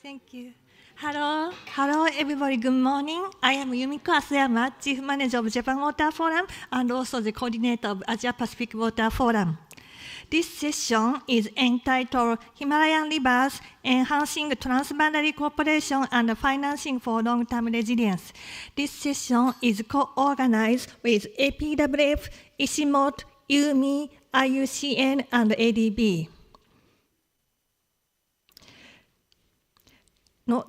Thank you. Hello, everybody. Good morning. I am Yumiko Asayama, Chief Manager of Japan Water Forum and also the coordinator of Asia Pacific Water Forum. This session is entitled Himalayan Rivers, Enhancing Transboundary Cooperation and Financing for Long-Term Resilience. This session is co-organized with APWF, ISIMOT, UMI, IUCN, and ADB.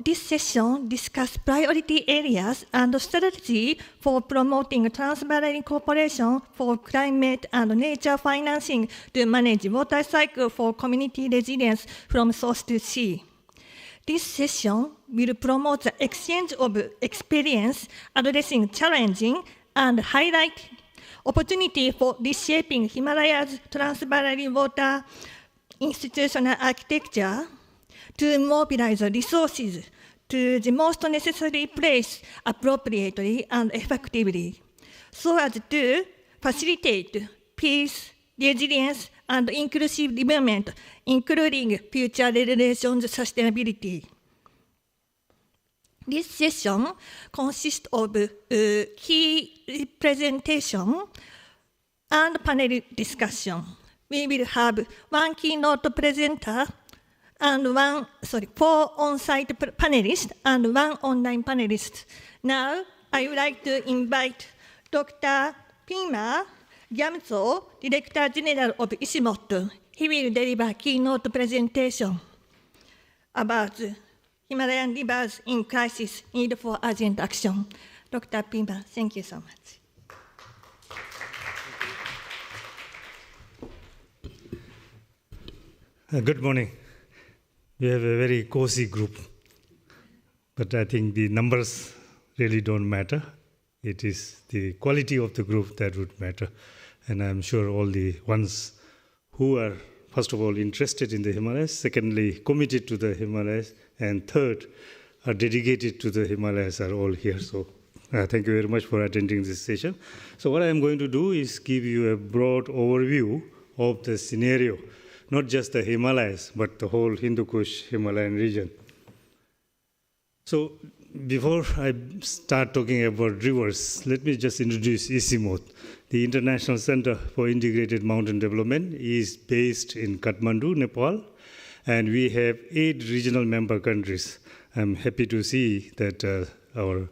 This session discusses priority areas and strategy for promoting transboundary cooperation for climate and nature financing to manage water cycle for community resilience from source to sea. This session will promote the exchange of experience addressing challenging and highlight opportunity for reshaping Himalaya's transboundary water institutional architecture to mobilize resources to the most necessary place appropriately and effectively, so as to facilitate peace, resilience, and inclusive development, including future generations' sustainability. This session consists of key presentation and panel discussion. We will have one keynote presenter and four on-site panelists and one online panelist. Now, I would like to invite Dr. Pima Gyamtso, Director General of ISIMOT. He will deliver keynote presentation about Himalayan rivers in crisis, need for urgent action. Dr. Pima, thank you so much. Good morning. We have a very cozy group, but I think the numbers really don't matter. It is the quality of the group that would matter. And I'm sure all the ones who are, first of all, interested in the Himalayas, secondly, committed to the Himalayas, and third, are dedicated to the Himalayas are all here. So thank you very much for attending this session. So what I'm going to do is give you a broad overview of the scenario, not just the Himalayas, but the whole Hindu Kush Himalayan region. So before I start talking about rivers, let me just introduce ISIMOT. The International Center for Integrated Mountain Development is based in Kathmandu, Nepal, and we have 8 regional member countries. I'm happy to see that our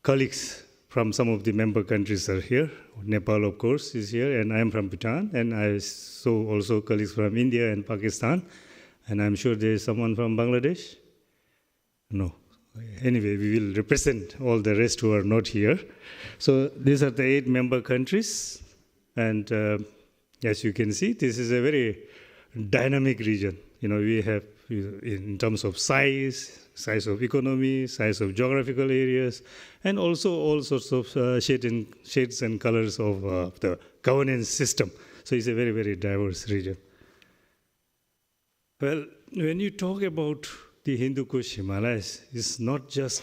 colleagues from some of the member countries are here. Nepal, of course, is here, and I'm from Bhutan, and I saw also colleagues from India and Pakistan, and I'm sure there is someone from Bangladesh. No. Anyway, we will represent all the rest who are not here. So these are the 8 member countries, and as you can see, this is a very dynamic region. We have, in terms of size of economy, size of geographical areas, and also all sorts of shades and colors of the governance system. So it's a very, very diverse region. Well, when you talk about the Hindu Kush Himalayas, it's not just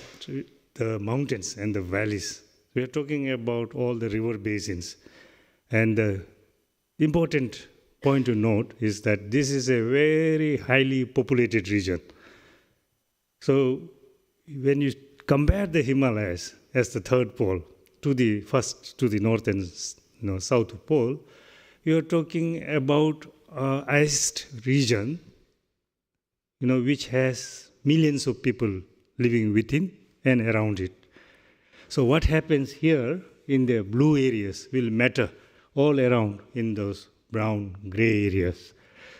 the mountains and the valleys. We are talking about all the river basins. And the important point to note is that this is a very highly populated region. So when you compare the Himalayas as the third pole to the north and south pole, you're talking about an iced region, which has millions of people living within and around it. So what happens here in the blue areas will matter all around in those brown, gray areas.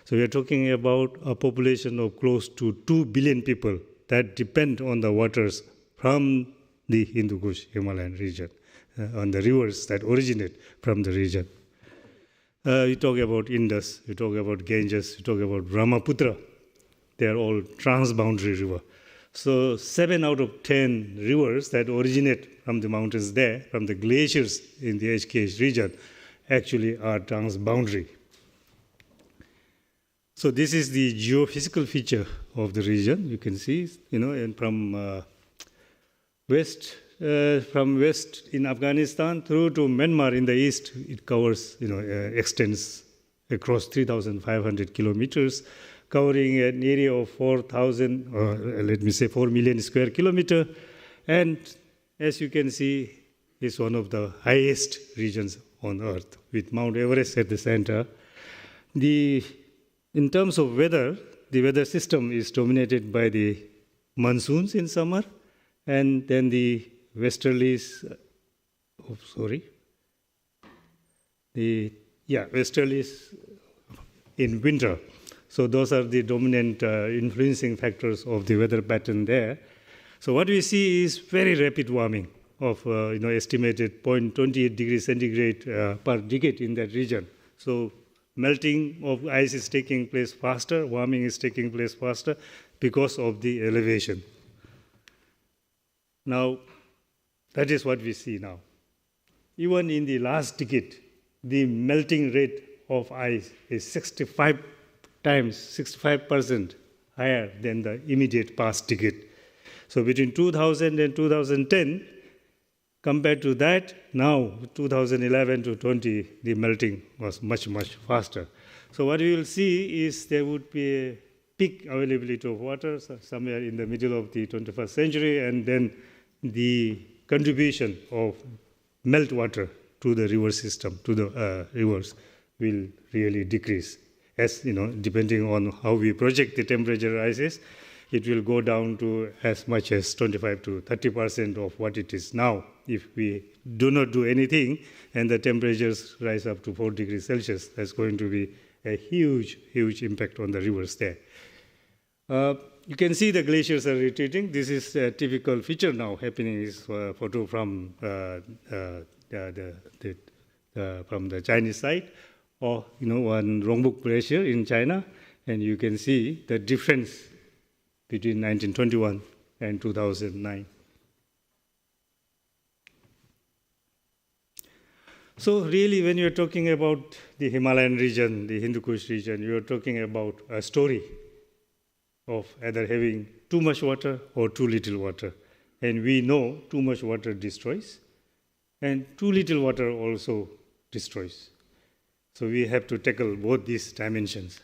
So we are talking about a population of close to 2 billion people that depend on the waters from the Hindu Kush Himalayan region, on the rivers that originate from the region. We talk about Indus, we talk about Ganges, we talk about Brahmaputra. They are all transboundary river. So 7 out of 10 rivers that originate from the mountains there, from the glaciers in the HKH region, actually are transboundary. So this is the geophysical feature of the region. You can see, and from west in Afghanistan through to Myanmar in the east, it covers, extends across 3,500 kilometers, covering an area of 4 million square kilometer. And as you can see, it's one of the highest regions on Earth, with Mount Everest at the center. In terms of weather, the weather system is dominated by the monsoons in summer, and then the westerlies, westerlies in winter. So those are the dominant influencing factors of the weather pattern there. So what we see is very rapid warming of estimated 0.28 degrees centigrade per decade in that region. So melting of ice is taking place faster, warming is taking place faster because of the elevation. Now, that is what we see now. Even in the last decade, the melting rate of ice is 65% higher than the immediate past decade. So between 2000 and 2010, compared to that, now 2011 to 20, the melting was much, much faster. So what we will see is there would be a peak availability of water somewhere in the middle of the 21st century, and then the contribution of meltwater to the river system, to the rivers, will really decrease. As depending on how we project the temperature rises, it will go down to as much as 25 to 30% of what it is now. If we do not do anything and the temperatures rise up to 4 degrees Celsius, that's going to be a huge, huge impact on the rivers there. You can see the glaciers are retreating. This is a typical feature now happening. Is a photo from the Chinese side, or one Rongbuk Glacier in China, and you can see the difference between 1921 and 2009. So really, when you're talking about the Himalayan region, the Hindu Kush region, you're talking about a story of either having too much water or too little water. And we know too much water destroys, and too little water also destroys. So we have to tackle both these dimensions.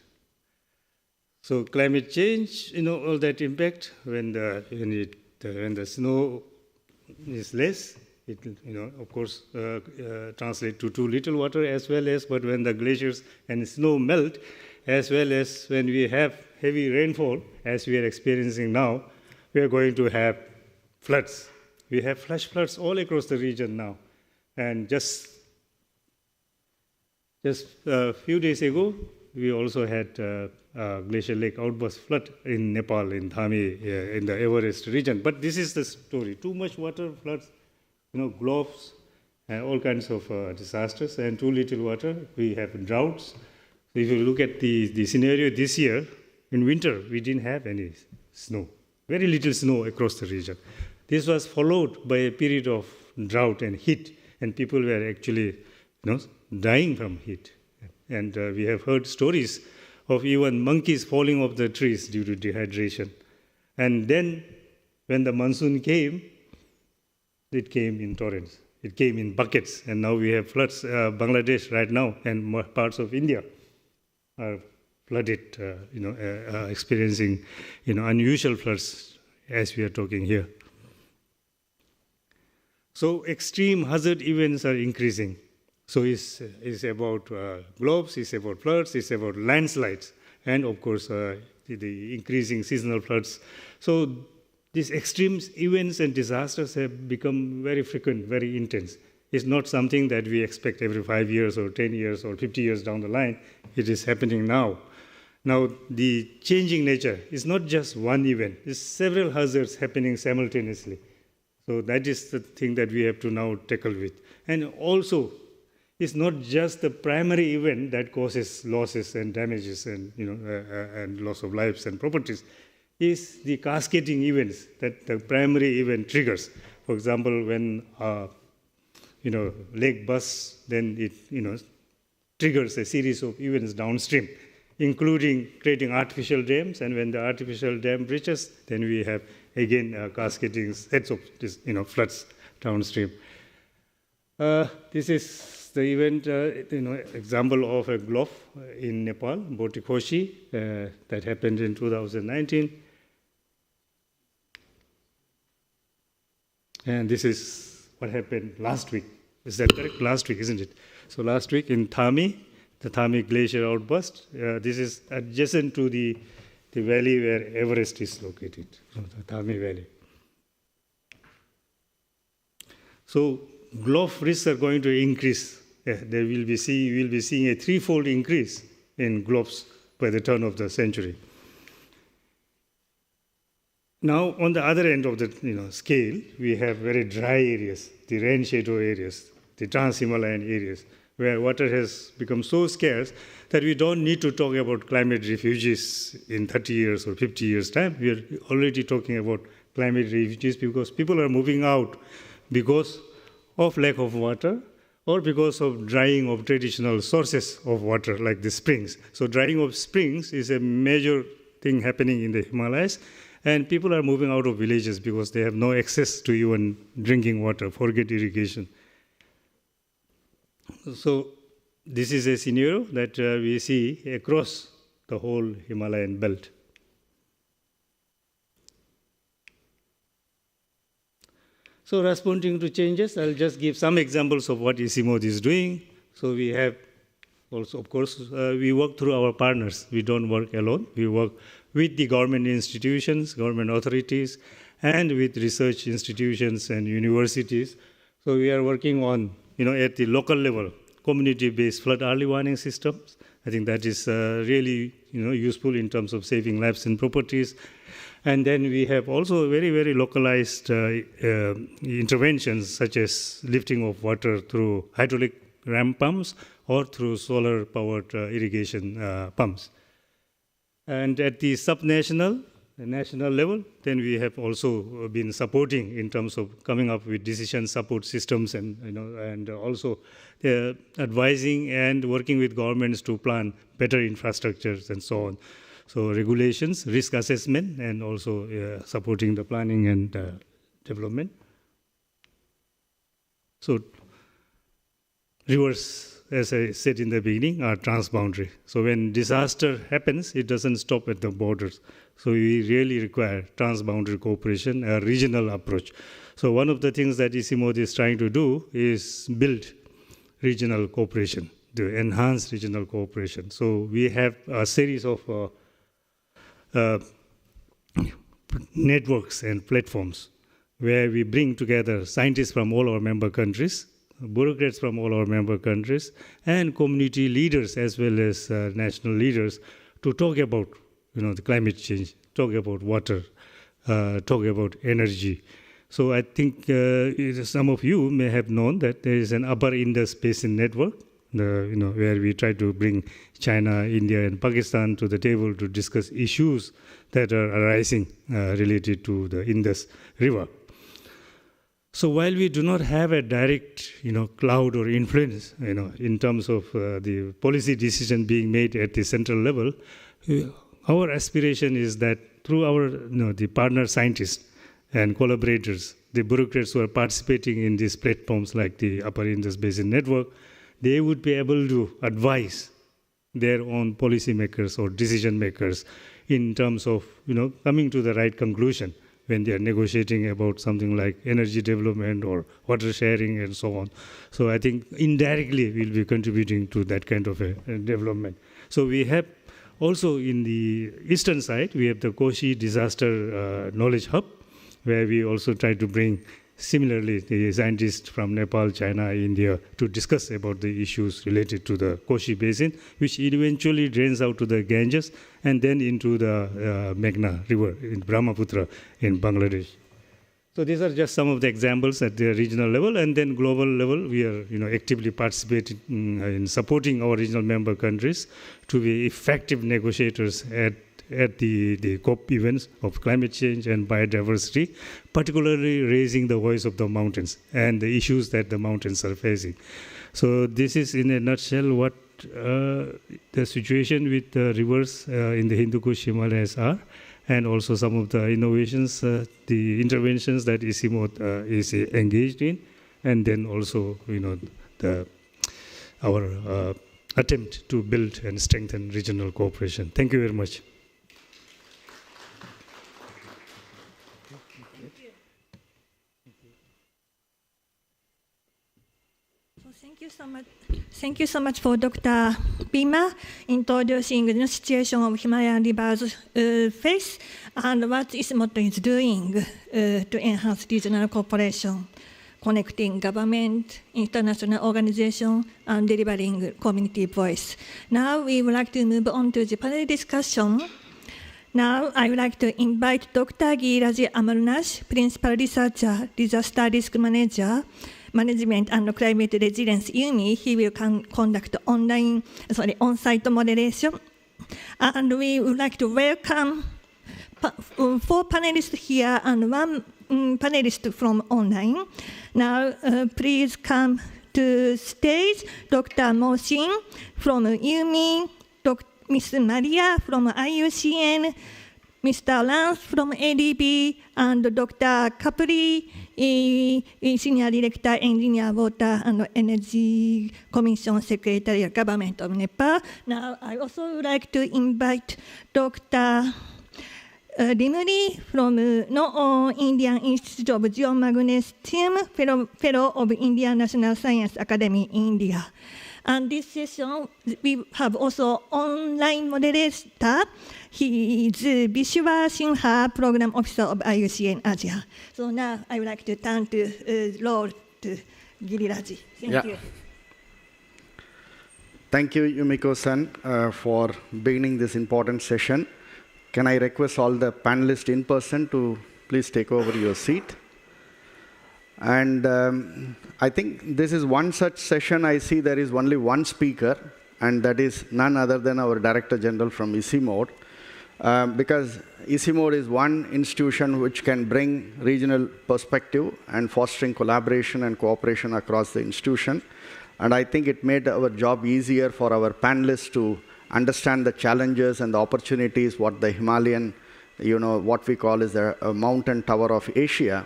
So climate change, all that impact when the snow is less, it will, of course, translate to too little water as well as, but when the glaciers and snow melt, as well as when we have heavy rainfall, as we are experiencing now, we are going to have floods. We have flash floods all across the region now. And just a few days ago, we also had Glacial Lake Outburst Flood in Nepal, in Thami, in the Everest region. But this is the story. Too much water, floods, globes, and all kinds of disasters. And too little water, we have droughts. So if you look at the scenario this year, in winter, we didn't have any snow. Very little snow across the region. This was followed by a period of drought and heat, and people were actually dying from heat. And we have heard stories of even monkeys falling off the trees due to dehydration. And then when the monsoon came, it came in torrents. It came in buckets. And now we have floods. Bangladesh right now and parts of India are flooded, experiencing unusual floods as we are talking here. So extreme hazard events are increasing. So it's about globes, it's about floods, it's about landslides, and of course the increasing seasonal floods. So these extreme events and disasters have become very frequent, very intense. It's not something that we expect every 5 years or 10 years or 50 years down the line. It is happening now. Now, the changing nature is not just one event. It's several hazards happening simultaneously. So that is the thing that we have to now tackle with. And also, it's not just the primary event that causes losses and damages and and loss of lives and properties. It's the cascading events that the primary event triggers. For example, when lake bursts, then it triggers a series of events downstream, including creating artificial dams. And when the artificial dam breaches, then we have again cascading sets of floods downstream. This is the event, example of a GLOF in Nepal, Botikoshi, that happened in 2019. And this is what happened last week. Is that correct? Last week, isn't it? So last week in Thami, the Thami Glacial Outburst. This is adjacent to the valley where Everest is located, the Thami Valley. So GLOF risks are going to increase. We will be seeing a threefold increase in GLOFs by the turn of the century. Now, on the other end of the scale, we have very dry areas, the rain shadow areas, the Trans-Himalayan areas, where water has become so scarce that we don't need to talk about climate refugees in 30 years or 50 years' time. We are already talking about climate refugees because people are moving out because of lack of water or because of drying of traditional sources of water like the springs. So drying of springs is a major thing happening in the Himalayas, and people are moving out of villages because they have no access to even drinking water, forget irrigation. So this is a scenario that we see across the whole Himalayan belt. So responding to changes, I'll just give some examples of what ICIMOD is doing. So we have also, of course, we work through our partners. We don't work alone. We work with the government institutions, government authorities, and with research institutions and universities. So we are working on, at the local level, community-based flood early warning systems. I think that is really, useful in terms of saving lives and properties. And then we have also very, very localized interventions, such as lifting of water through hydraulic ram pumps or through solar-powered irrigation pumps. And at the subnational, the national level, then we have also been supporting in terms of coming up with decision support systems and also advising and working with governments to plan better infrastructures and so on. So regulations, risk assessment, and also supporting the planning and development. So rivers, as I said in the beginning, are transboundary. So when disaster happens, it doesn't stop at the borders. So we really require transboundary cooperation, a regional approach. So one of the things that ICIMOD is trying to do is build regional cooperation, to enhance regional cooperation. So we have a series of networks and platforms where we bring together scientists from all our member countries, bureaucrats from all our member countries, and community leaders as well as national leaders to talk about the climate change, talk about water, talk about energy. So I think some of you may have known that there is an Upper Indus Basin Network, where we try to bring China, India, and Pakistan to the table to discuss issues that are arising related to the Indus River. So while we do not have a direct, cloud or influence, in terms of the policy decision being made at the central level, our aspiration is that through our, the partner scientists and collaborators, the bureaucrats who are participating in these platforms like the Upper Indus Basin Network, they would be able to advise their own policymakers or decision makers in terms of, coming to the right conclusion when they are negotiating about something like energy development or water sharing and so on. So I think indirectly we'll be contributing to that kind of a development. So we have also in the eastern side, we have the Koshi Disaster Knowledge Hub, where we also try to bring similarly the scientists from Nepal, China, India to discuss about the issues related to the Koshi Basin, which eventually drains out to the Ganges and then into the Meghna River in Brahmaputra in Bangladesh. So these are just some of the examples at the regional level, and then global level, we are actively participating in supporting our regional member countries to be effective negotiators at the COP events of climate change and biodiversity, particularly raising the voice of the mountains and the issues that the mountains are facing. So this is in a nutshell what the situation with the rivers in the Hindu Kush Himalayas are, and also some of the innovations, the interventions that ICIMOD is engaged in, and then also the our attempt to build and strengthen regional cooperation. Thank you very much. Thank you so much for Dr. Bima introducing the situation of Himalayan rivers face and what ISMOT is doing to enhance regional cooperation, connecting government, international organizations, and delivering community voice. Now we would like to move on to the panel discussion. Now I would like to invite Dr. Giriraj Amarnath, Principal Researcher, Disaster Risk Manager, Management and Climate Resilience UMI. He will conduct on-site moderation. And we would like to welcome 4 panelists here and 1 panelist from online. Now, please come to stage Dr. Mohsin from UMI, Ms. Maria from IUCN, Mr. Lance from ADB, and Dr. Capri, Senior Director, Engineer, Water and Energy Commission Secretary, Government of Nepal. Now, I also would like to invite Dr. Limri from Indian Institute of Geomagnetism, Fellow of Indian National Science Academy, India. And this session, we have also online moderator. He is Vishwa Sinha, Program Officer of IUCN Asia. So now I would like to turn to role to Giriraj. Thank you. Thank you, Yumiko-san, for beginning this important session. Can I request all the panelists in person to please take over your seat? And I think this is one such session. I see there is only one speaker, and that is none other than our Director General from ISMOT, because ISMOT is one institution which can bring regional perspective and fostering collaboration and cooperation across the institution. And I think it made our job easier for our panelists to understand the challenges and the opportunities, what the Himalayan, what we call is the mountain tower of Asia.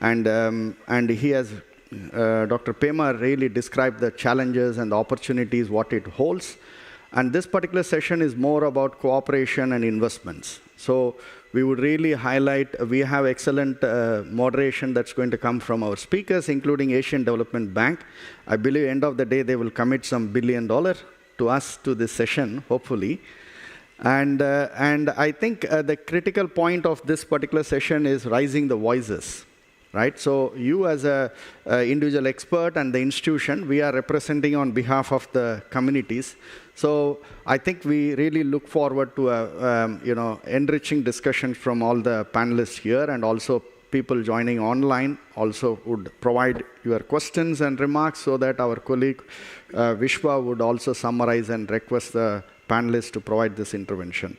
And he has, Dr. Pema really described the challenges and the opportunities, what it holds. And this particular session is more about cooperation and investments. So we would really highlight, we have excellent moderation that's going to come from our speakers, including Asian Development Bank. I believe end of the day, they will commit some $1 billion to us to this session, hopefully. And I think the critical point of this particular session is rising the voices. Right? So you as an individual expert and the institution, we are representing on behalf of the communities. So I think we really look forward to enriching discussions from all the panelists here, and also people joining online also would provide your questions and remarks so that our colleague Vishwa would also summarize and request the panelists to provide this intervention.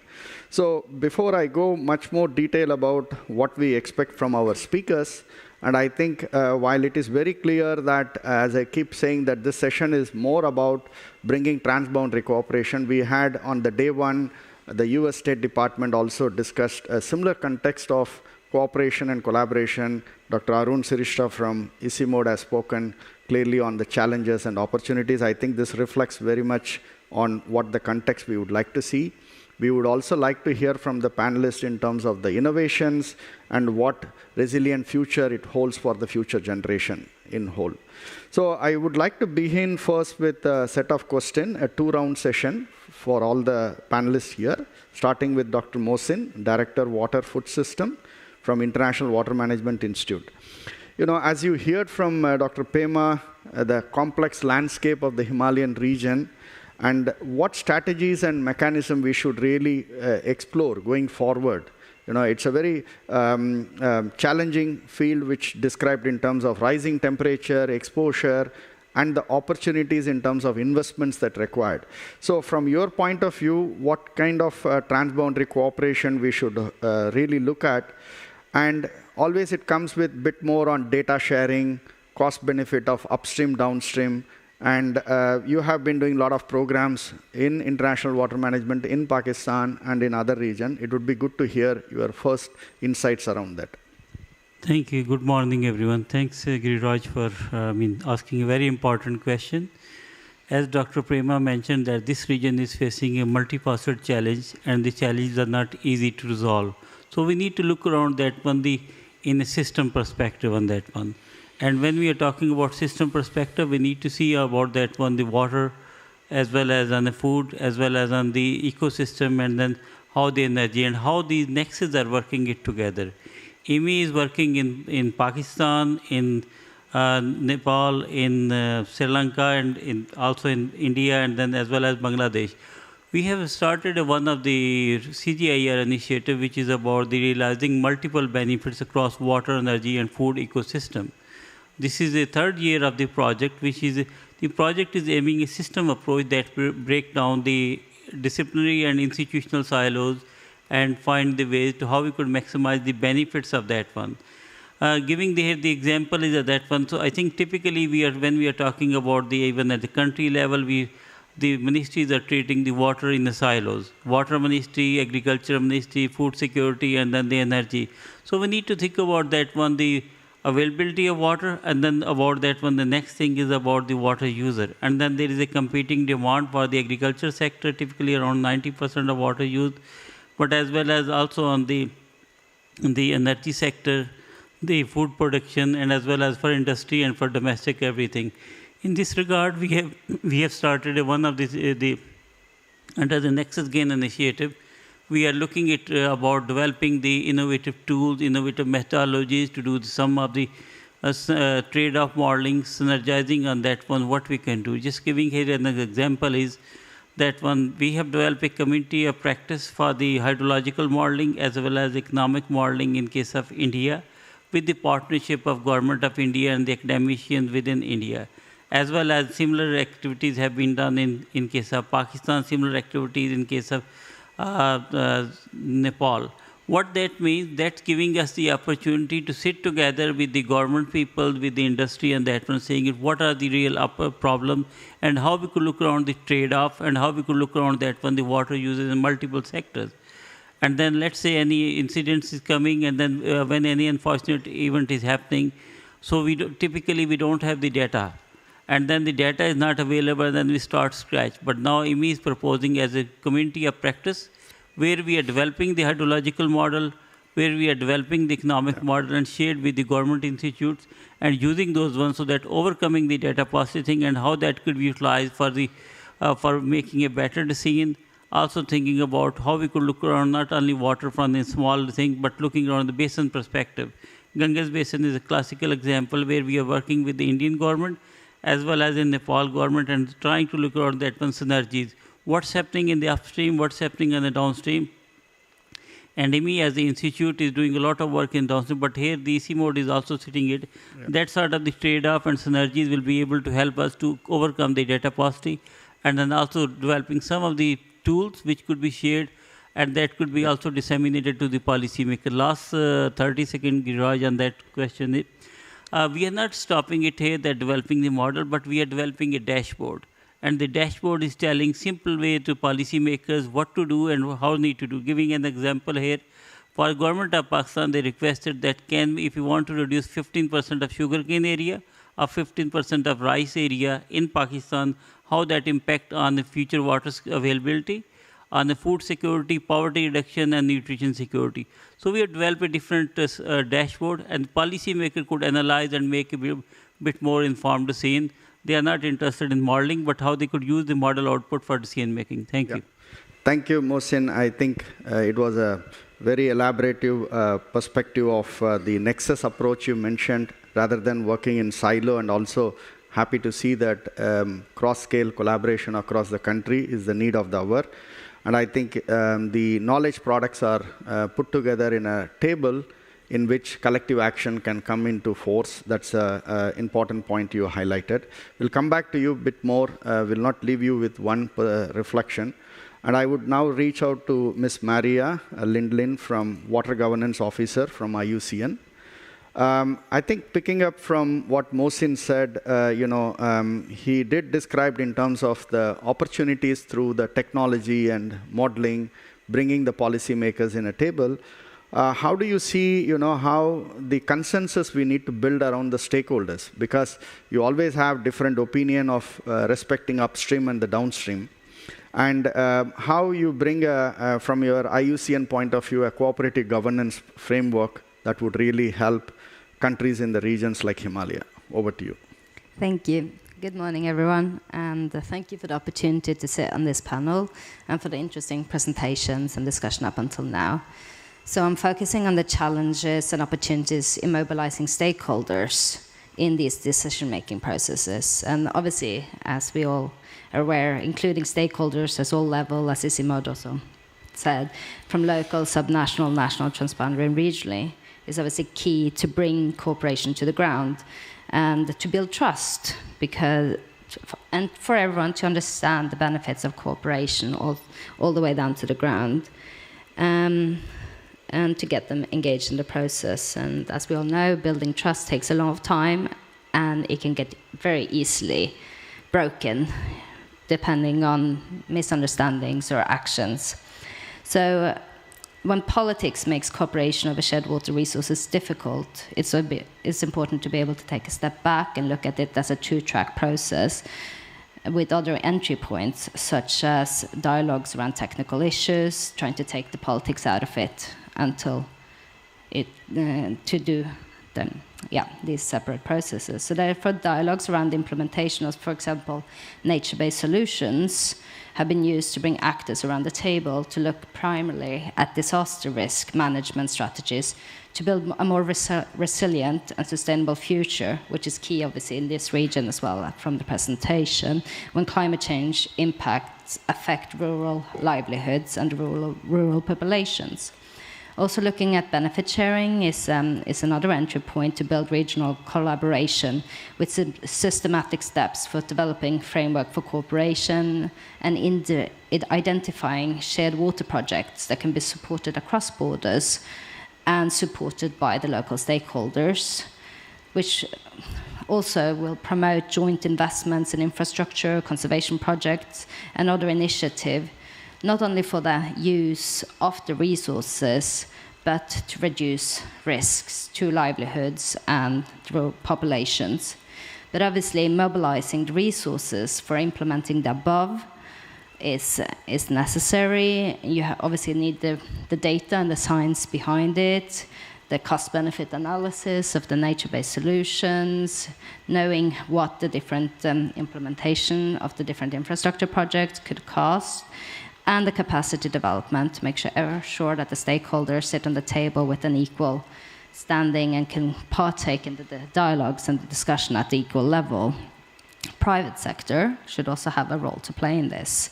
So before I go much more detail about what we expect from our speakers, and I think while it is very clear that, as I keep saying, that this session is more about bringing transboundary cooperation, we had on the day one, the US State Department also discussed a similar context of cooperation and collaboration. Dr. Arun Sirishta from ISMOT has spoken clearly on the challenges and opportunities. I think this reflects very much on what the context we would like to see. We would also like to hear from the panelists in terms of the innovations and what resilient future it holds for the future generation in whole. So I would like to begin first with a set of questions, a 2-round session for all the panelists here, starting with Dr. Mohsin, Director, Water Food System from International Water Management Institute. As you heard from Dr. Pema, the complex landscape of the Himalayan region, and what strategies and mechanism we should really explore going forward. It's a very challenging field which described in terms of rising temperature, exposure, and the opportunities in terms of investments that required. So from your point of view, what kind of transboundary cooperation we should really look at? And always it comes with a bit more on data sharing, cost benefit of upstream, downstream. And you have been doing a lot of programs in international water management in Pakistan and in other regions. It would be good to hear your first insights around that. Thank you. Good morning, everyone. Thanks, Giriraj, for asking a very important question. as Dr. Prema mentioned, that this region is facing a multifaceted challenge, and the challenges are not easy to resolve. So we need to look around that one in a system perspective on that one. And when we are talking about system perspective, we need to see about that one, the water, as well as on the food, as well as on the ecosystem, and then how the energy and how these nexus are working it together. IMI is working in Pakistan, in Nepal, in Sri Lanka, and also in India, and then as well as Bangladesh. We have started one of the CGIAR initiative, which is about the realizing multiple benefits across water, energy, and food ecosystem. This is the third year of the project, the project is aiming a system approach that break down the disciplinary and institutional silos and find the ways to how we could maximize the benefits of that one. Giving the example is that one. So I think typically when we are talking about even at the country level, the ministries are treating the water in the silos. Water ministry, agriculture ministry, food security, and then the energy. So we need to think about that one, the availability of water, and then about that one, the next thing is about the water user. And then there is a competing demand for the agriculture sector, typically around 90% of water used, but as well as also on the energy sector, the food production, and as well as for industry and for domestic everything. In this regard, we have started one of under the Nexus Gain initiative. We are looking at about developing the innovative tools, innovative methodologies to do some of the trade-off modeling, synergizing on that one, what we can do. Just giving here an example is that one, we have developed a community of practice for the hydrological modeling as well as economic modeling in case of India, with the partnership of Government of India and the academicians within India. As well as similar activities have been done in case of Pakistan, similar activities in case of Nepal. What that means, that's giving us the opportunity to sit together with the government people, with the industry, and that one, saying what are the real problems, and how we could look around the trade-off, and how we could look around that one, the water uses in multiple sectors. And then let's say any incident is coming, and then when any unfortunate event is happening, so typically we don't have the data. And then the data is not available, then we start scratch. But now IMI is proposing as a community of practice, where we are developing the hydrological model, where we are developing the economic model and shared with the government institutes, and using those ones so that overcoming the data processing and how that could be utilized for making a better decision. Also thinking about how we could look around not only water from a small thing, but looking around the basin perspective. Ganges Basin is a classical example where we are working with the Indian government as well as in Nepal government and trying to look around that one synergies. What's happening in the upstream, what's happening in the downstream. And IMI as the institute is doing a lot of work in downstream, but here the EC mode is also sitting it. Yeah. That sort of the trade-off and synergies will be able to help us to overcome the data paucity, and then also developing some of the tools which could be shared, and that could be also disseminated to the policymaker. Last 30-second, Giraj, on that question. We are not stopping it here, that developing the model, but we are developing a dashboard. And the dashboard is telling simple way to policymakers what to do and how need to do. Giving an example here, for government of Pakistan, they requested that if you want to reduce 15% of sugarcane area or 15% of rice area in Pakistan, how that impact on the future water availability, on the food security, poverty reduction, and nutrition security. So we have developed a different dashboard, and policymaker could analyze and make a bit more informed decision. They are not interested in modeling, but how they could use the model output for decision making. Thank you. Thank you, Mohsin. I think it was a very elaborative perspective of the nexus approach you mentioned, rather than working in silo, and also happy to see that cross-scale collaboration across the country is the need of the hour. And I think the knowledge products are put together in a table in which collective action can come into force. That's an important point you highlighted. We'll come back to you a bit more. We'll not leave you with one reflection. And I would now reach out to Ms. Maria Lindlin, from Water Governance Officer from IUCN. I think picking up from what Mohsin said, he did describe in terms of the opportunities through the technology and modeling, bringing the policymakers in a table. how do you see, how the consensus we need to build around the stakeholders? Because you always have different opinion of respecting upstream and the downstream. And how you bring, from your IUCN point of view, a cooperative governance framework that would really help countries in the regions like Himalaya. Over to you. Thank you. Good morning, everyone, and thank you for the opportunity to sit on this panel and for the interesting presentations and discussion up until now. So I'm focusing on the challenges and opportunities in mobilizing stakeholders in these decision-making processes. And obviously, as we all are aware, including stakeholders at all levels, as Isimod also said, from local, subnational, national, transboundary, and regionally, is obviously key to bring cooperation to the ground and to build trust, and for everyone to understand the benefits of cooperation all the way down to the ground, and to get them engaged in the process. And as we all know, building trust takes a lot of time, and it can get very easily broken depending on misunderstandings or actions. So when politics makes cooperation over shared water resources difficult, it's important to be able to take a step back and look at it as a two-track process with other entry points, such as dialogues around technical issues, trying to take the politics out of it until to do these separate processes. So therefore, dialogues around the implementation of, for example, nature-based solutions have been used to bring actors around the table to look primarily at disaster risk management strategies to build a more resilient and sustainable future, which is key, obviously, in this region as well from the presentation, when climate change impacts affect rural livelihoods and rural populations. Also looking at benefit sharing is another entry point to build regional collaboration with systematic steps for developing framework for cooperation and identifying shared water projects that can be supported across borders and supported by the local stakeholders, which also will promote joint investments in infrastructure, conservation projects, and other initiatives, not only for the use of the resources, but to reduce risks to livelihoods and to populations. But obviously, mobilizing the resources for implementing the above is necessary. You obviously need the data and the science behind it, the cost-benefit analysis of the nature-based solutions, knowing what the different implementation of the different infrastructure projects could cost, and the capacity development to make sure that the stakeholders sit on the table with an equal standing and can partake in the dialogues and the discussion at the equal level. Private sector should also have a role to play in this,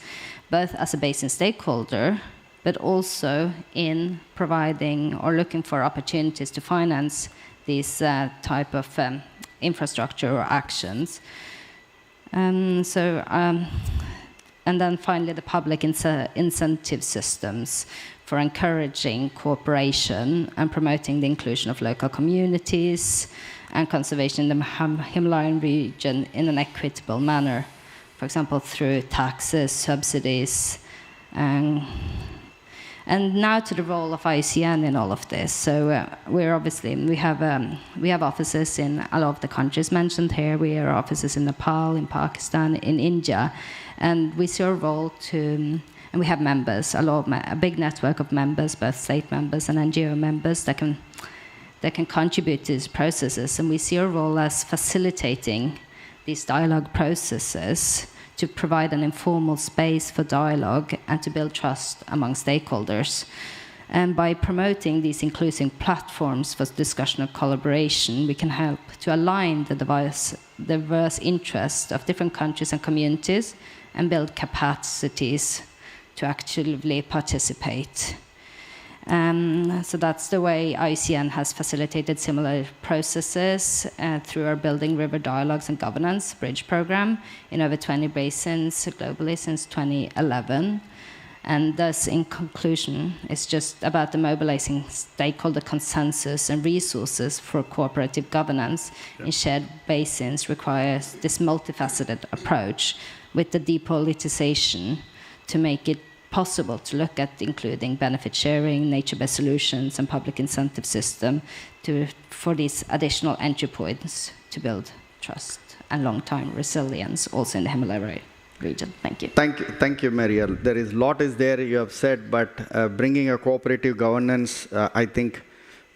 both as a basin stakeholder, but also in providing or looking for opportunities to finance these type of infrastructure or actions. And then finally, the public incentive systems for encouraging cooperation and promoting the inclusion of local communities and conservation in the Himalayan region in an equitable manner, for example, through taxes, subsidies, and now to the role of IUCN in all of this. So we have offices in a lot of the countries mentioned here. We have offices in Nepal, in Pakistan, in India, and we see our role and we have members, a big network of members, both state members and NGO members that can contribute to these processes. And we see our role as facilitating these dialogue processes to provide an informal space for dialogue and to build trust among stakeholders. And by promoting these inclusive platforms for discussion and collaboration, we can help to align the diverse interests of different countries and communities and build capacities to actively participate. So that's the way IUCN has facilitated similar processes through our Building River Dialogues and Governance Bridge program in over 20 basins globally since 2011. And thus, in conclusion, it's just about the mobilizing stakeholder consensus and resources for cooperative governance in shared basins requires this multifaceted approach with the depoliticization to make it possible to look at including benefit sharing, nature-based solutions, and public incentive system for these additional entry points to build trust and long-term resilience also in the Himalayan region. Thank you. Thank you, Mariel. There is a lot is there you have said, but bringing a cooperative governance, I think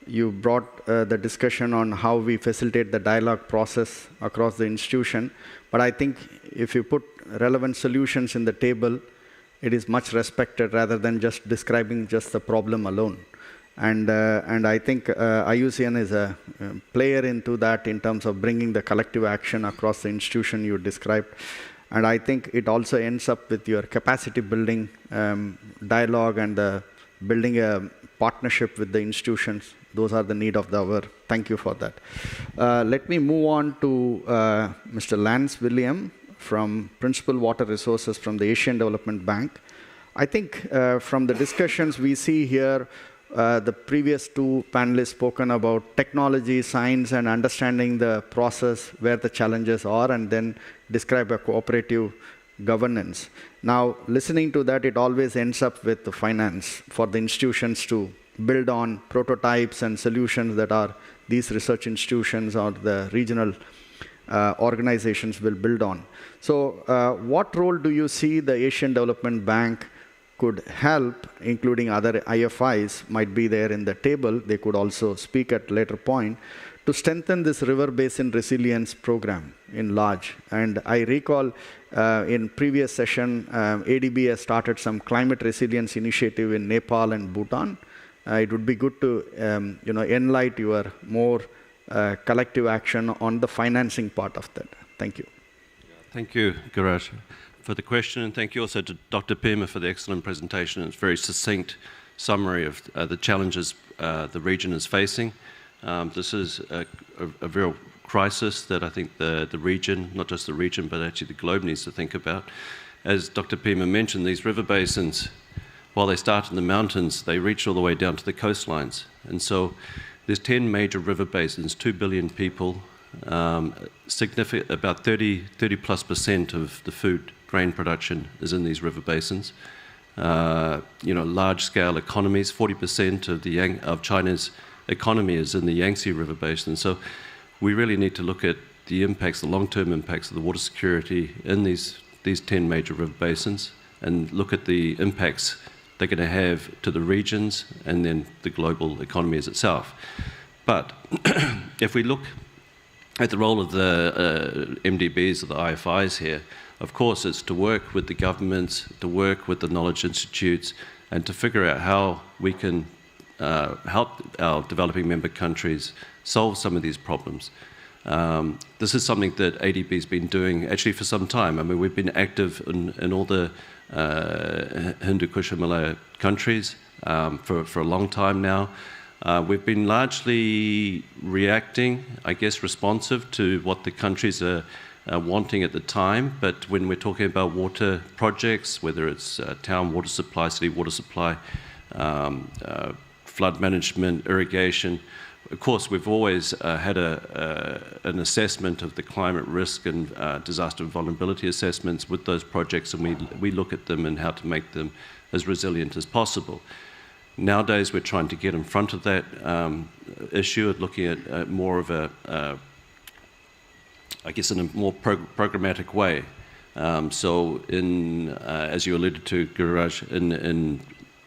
you brought the discussion on how we facilitate the dialogue process across the institution. But I think if you put relevant solutions in the table, it is much respected rather than just describing just the problem alone. And I think IUCN is a player into that in terms of bringing the collective action across the institution you described. And I think it also ends up with your capacity building dialogue and building a partnership with the institutions. Those are the need of the hour. Thank you for that. Let me move on to Mr. Lance William from Principal Water Resources from the Asian Development Bank. I think from the discussions we see here, the previous two panelists spoken about technology, science, and understanding the process, where the challenges are, and then describe a cooperative governance. Now, listening to that, it always ends up with the finance for the institutions to build on prototypes and solutions that are these research institutions or the regional organizations will build on. So what role do you see the Asian Development Bank could help, including other IFIs might be there in the table, they could also speak at a later point, to strengthen this river basin resilience program in large? And I recall in previous session, ADB has started some climate resilience initiative in Nepal and Bhutan. It would be good to enlighten your more collective action on the financing part of that. Thank you. Thank you, Giraj, for the question, and thank you also to Dr. Pema for the excellent presentation. It's a very succinct summary of the challenges the region is facing. This is a real crisis that I think the region, not just the region, but actually the globe needs to think about. As Dr. Pema mentioned, these river basins, while they start in the mountains, they reach all the way down to the coastlines. And so there's 10 major river basins, 2 billion people, significant, about 30+% of the food grain production is in these river basins. Large-scale economies, 40% of China's economy is in the Yangtze River Basin. So we really need to look at the impacts, the long-term impacts of the water security in these 10 major river basins and look at the impacts they're going to have to the regions and then the global economy as itself. But if we look at the role of the MDBs or the IFIs here, of course it's to work with the governments, to work with the knowledge institutes, and to figure out how we can help our developing member countries solve some of these problems. This is something that ADB's been doing actually for some time. I mean, we've been active in all the Hindu Kush Himalaya countries for a long time now. We've been largely reacting, I guess, responsive to what the countries are wanting at the time. But when we're talking about water projects, whether it's town water supply, city water supply, flood management, irrigation, of course, we've always had an assessment of the climate risk and disaster vulnerability assessments with those projects, and we look at them and how to make them as resilient as possible. Nowadays, we're trying to get in front of that issue of looking at more of I guess in a more programmatic way. So as you alluded to, Giraj, in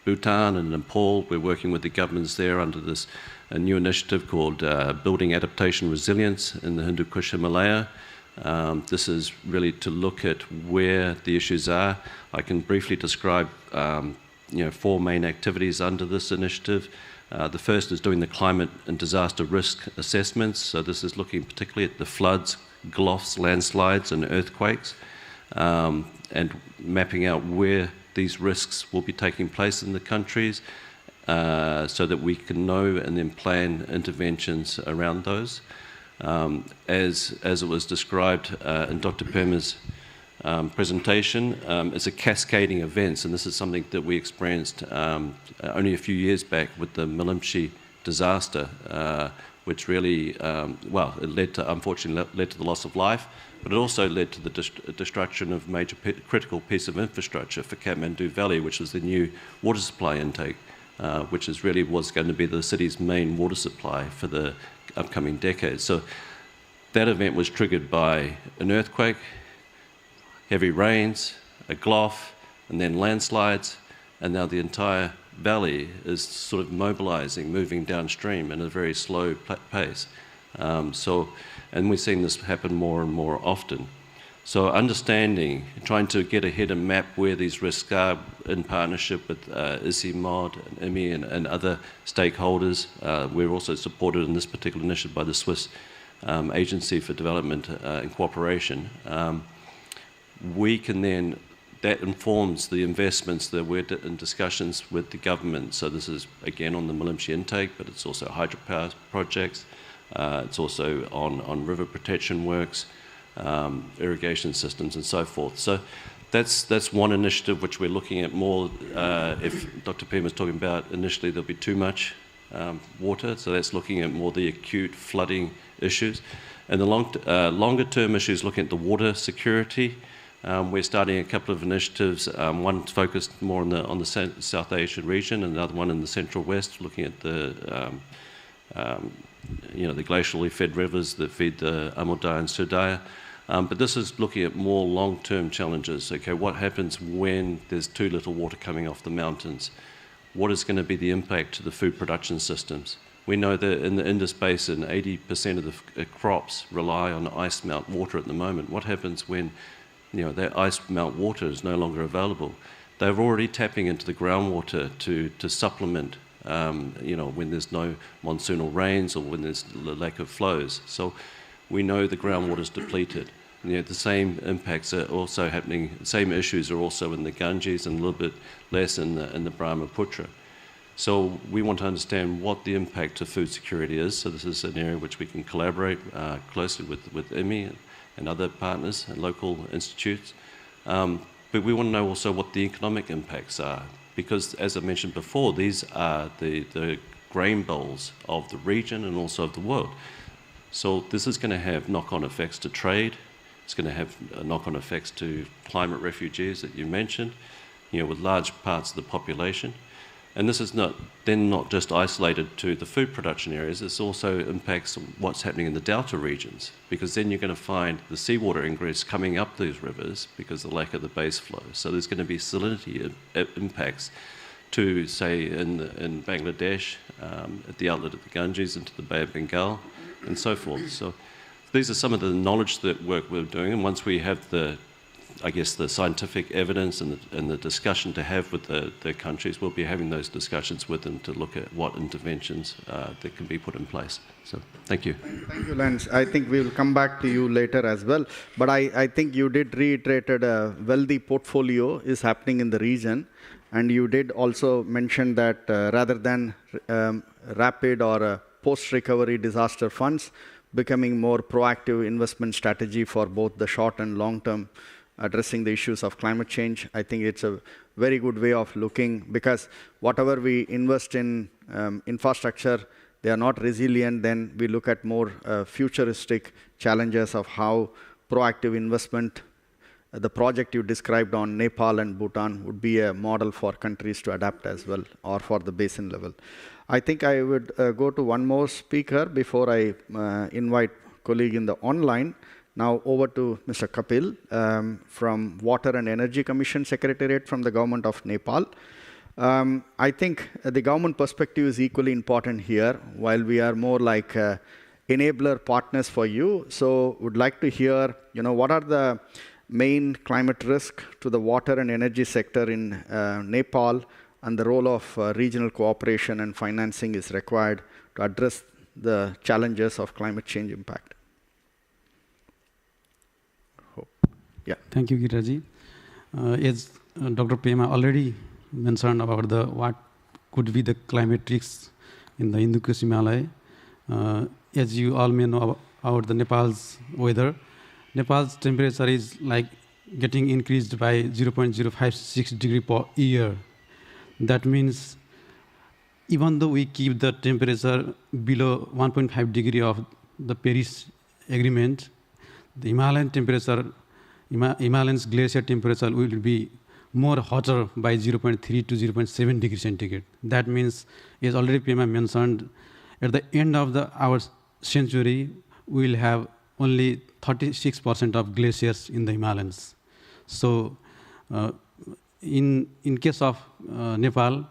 Bhutan and Nepal, we're working with the governments there under a new initiative called Building Adaptation Resilience in the Hindu Kush Himalaya. This is really to look at where the issues are. I can briefly describe 4 main activities under this initiative. The first is doing the climate and disaster risk assessments. So this is looking particularly at the floods, gulfs, landslides, and earthquakes, and mapping out where these risks will be taking place in the countries, so that we can know and then plan interventions around those. As it was described in Dr. Pema's presentation, it's a cascading events, and this is something that we experienced only a few years back with the Milimshi disaster, which really, it unfortunately led to the loss of life, but it also led to the destruction of major critical piece of infrastructure for Kathmandu Valley, which was the new water supply intake, which was going to be the city's main water supply for the upcoming decades. So that event was triggered by an earthquake, heavy rains, a GLOF, and then landslides, and now the entire valley is sort of mobilizing, moving downstream in a very slow pace. And we're seeing this happen more and more often. So understanding, trying to get ahead and map where these risks are in partnership with ICIMOD and IMI and other stakeholders. We're also supported in this particular initiative by the Swiss Agency for Development and Cooperation. We can then, that informs the investments that we're in discussions with the government. So this is again on the Malimshi intake, but it's also hydropower projects. It's also on river protection works, irrigation systems and so forth. So that's one initiative which we're looking at more. If Dr. Piem was talking about initially there'll be too much water, so that's looking at more the acute flooding issues. And the longer term issues looking at the water security. We're starting a couple of initiatives, one focused more on the South Asian region and another one in the Central West, looking at the glacially fed rivers that feed the Amudaya and Sudaya. But this is looking at more long-term challenges. Okay, what happens when there's too little water coming off the mountains? What is going to be the impact to the food production systems? We know that in the Indus Basin, 80% of the crops rely on ice melt water at the moment. What happens when that ice melt water is no longer available? They're already tapping into the groundwater to supplement when there's no monsoonal rains or when there's a lack of flows. So we know the groundwater is depleted. The same impacts are also happening, same issues are also in the Ganges and a little bit less in the Brahmaputra. So we want to understand what the impact to food security is. So this is an area which we can collaborate closely with IMI and other partners and local institutes. But we want to know also what the economic impacts are, because as I mentioned before, these are the grain bowls of the region and also of the world. So this is going to have knock-on effects to trade. It's going to have knock-on effects to climate refugees that you mentioned, with large parts of the population. And this is not just isolated to the food production areas, this also impacts what's happening in the delta regions, because then you're going to find the seawater ingress coming up these rivers because of the lack of the base flow. So there's going to be salinity impacts to, say, in Bangladesh, at the outlet of the Ganges into the Bay of Bengal, and so forth. So these are some of the knowledge that work we're doing, and once we have the scientific evidence and the discussion to have with the countries, we'll be having those discussions with them to look at what interventions that can be put in place. So, thank you. Thank you, Lance. I think we will come back to you later as well. But I think you did reiterated a wealthy portfolio is happening in the region. And you did also mention that rather than rapid or post-recovery disaster funds, becoming more proactive investment strategy for both the short and long term addressing the issues of climate change. I think it's a very good way of looking, because whatever we invest in infrastructure, they are not resilient, then we look at more futuristic challenges of how proactive investment, the project you described on Nepal and Bhutan would be a model for countries to adapt as well, or for the basin level. I think I would go to one more speaker before I invite colleague in the online. Now over to Mr. Kapil from Water and Energy Commission Secretariat from the Government of Nepal. I think the government perspective is equally important here, while we are more like enabler partners for you. So would like to hear, what are the main climate risk to the water and energy sector in Nepal, and the role of regional cooperation and financing is required to address the challenges of climate change impact. Yeah. Thank you, Gitaji. As Dr. Pema already mentioned about what could be the climate risks in the Hindu-Kush Himalaya. As you all may know about the Nepal's weather, Nepal's temperature is like getting increased by 0.056 degree per year. That means even though we keep the temperature below 1.5 degree of the Paris Agreement, the Himalayan temperature, Himalayan's glacier temperature will be more hotter by 0.3 to 0.7 degrees centigrade. That means, as already Pema mentioned, at the end of our century, we will have only 36% of glaciers in the Himalayas. So, in case of Nepal,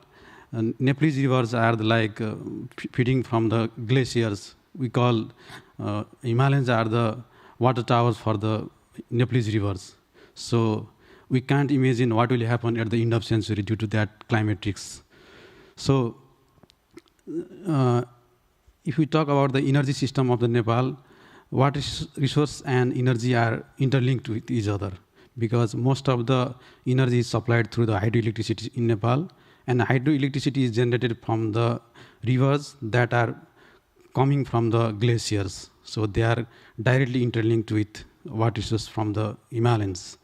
Nepalese rivers are like feeding from the glaciers. We call Himalayas are the water towers for the Nepalese rivers. So we can't imagine what will happen at the end of century due to that climatics. So if we talk about the energy system of the Nepal, water resource and energy are interlinked with each other, because most of the energy is supplied through the hydroelectricity in Nepal, and hydroelectricity is generated from the rivers that are coming from the glaciers. So they are directly interlinked with water resource from the Himalayas.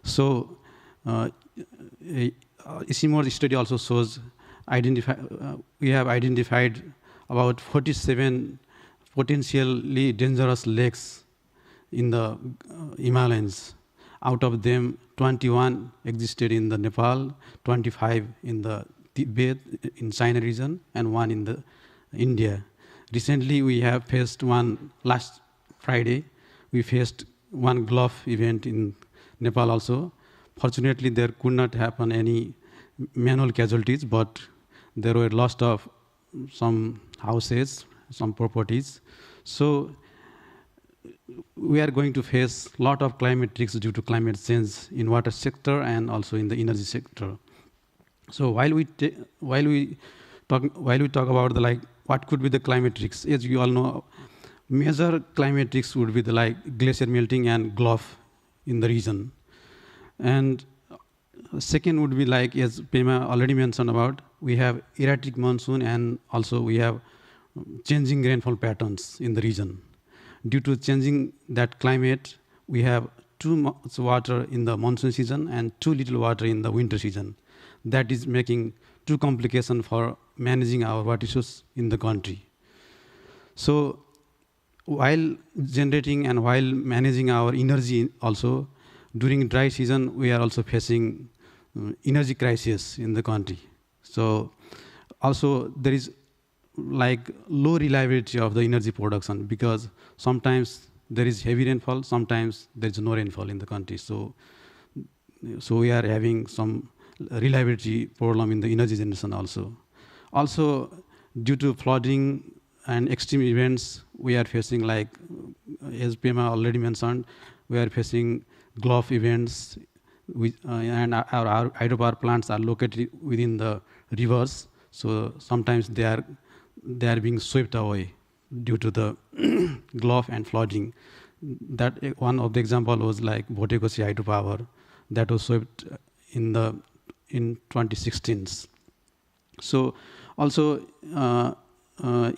So a similar study also shows we have identified about 47 potentially dangerous lakes in the Himalayas. Out of them, 21 existed in the Nepal, 25 in the Tibet, in China region, and 1 in the India. Recently, we have faced one last Friday. We faced one Gulf event in Nepal also. Fortunately, there could not happen any manual casualties, but there were loss of some houses, some properties. So we are going to face a lot of climate risks due to climate change in water sector and also in the energy sector. So while we talk about the what could be the climate risks, as you all know, major climate risks would be the glacier melting and Gulf in the region. And second would be as Pema already mentioned about, we have erratic monsoon and also we have changing rainfall patterns in the region. Due to changing that climate, we have too much water in the monsoon season and too little water in the winter season. That is making too complication for managing our water resources in the country. So while generating and while managing our energy also, during dry season, we are also facing energy crisis in the country. So also there is low reliability of the energy production, because sometimes there is heavy rainfall, sometimes there is no rainfall in the country. So we are having some reliability problem in the energy generation also. Also, due to flooding and extreme events, we are facing as Pema already mentioned, we are facing Gulf events, and our hydropower plants are located within the rivers. So sometimes they are being swept away due to the Gulf and flooding. That one of the example was Bhotekoshi hydropower that was swept in 2016. So also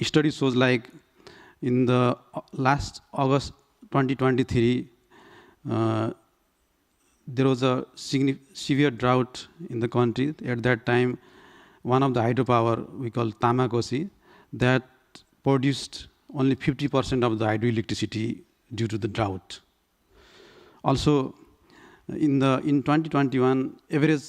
study shows in the last August 2023, there was a severe drought in the country. At that time, one of the hydropower we call Tamakoshi, that produced only 50% of the hydroelectricity due to the drought. Also, in 2021, average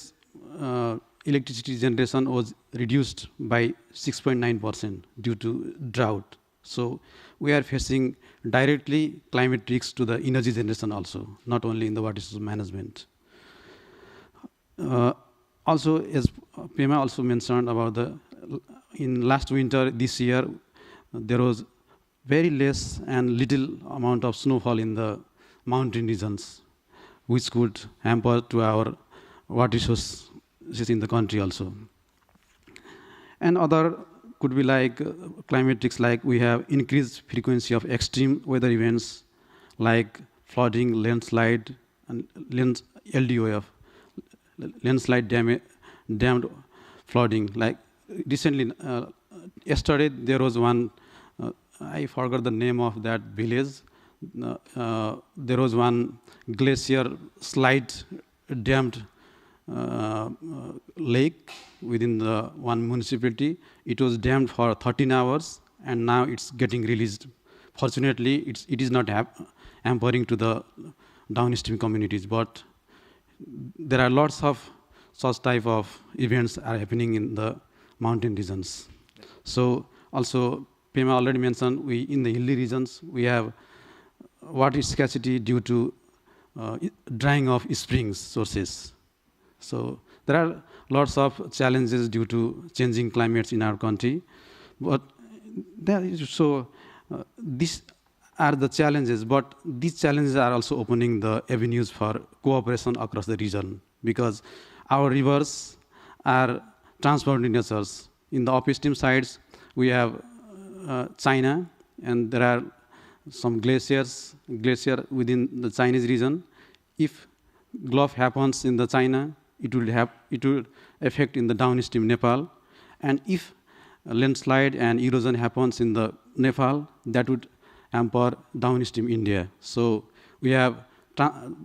electricity generation was reduced by 6.9% due to drought. So we are facing directly climate risks to the energy generation also, not only in the water resource management. Also, as Pema also mentioned about in last winter this year, there was very less and little amount of snowfall in the mountain regions, which could hamper to our water resources in the country also. And other could be climate risks, we have increased frequency of extreme weather events like flooding, landslide, and LDOF, landslide dammed flooding. Recently, yesterday there was one, I forgot the name of that village. There was one glacier slide dammed lake within the one municipality. It was dammed for 13 hours, and now it's getting released. Fortunately, it is not hampering to the downstream communities, but there are lots of such type of events are happening in the mountain regions. So also, Pema already mentioned, we in the hilly regions, we have water scarcity due to drying of springs sources. So there are lots of challenges due to changing climates in our country. But these are the challenges, but these challenges are also opening the avenues for cooperation across the region, because our rivers are transboundary natures. In the upstream sides, we have China, and there are some glacier within the Chinese region. If gulf happens in the China, it will affect in the downstream Nepal, and if landslide and erosion happens in the Nepal, that would hamper downstream India. So we have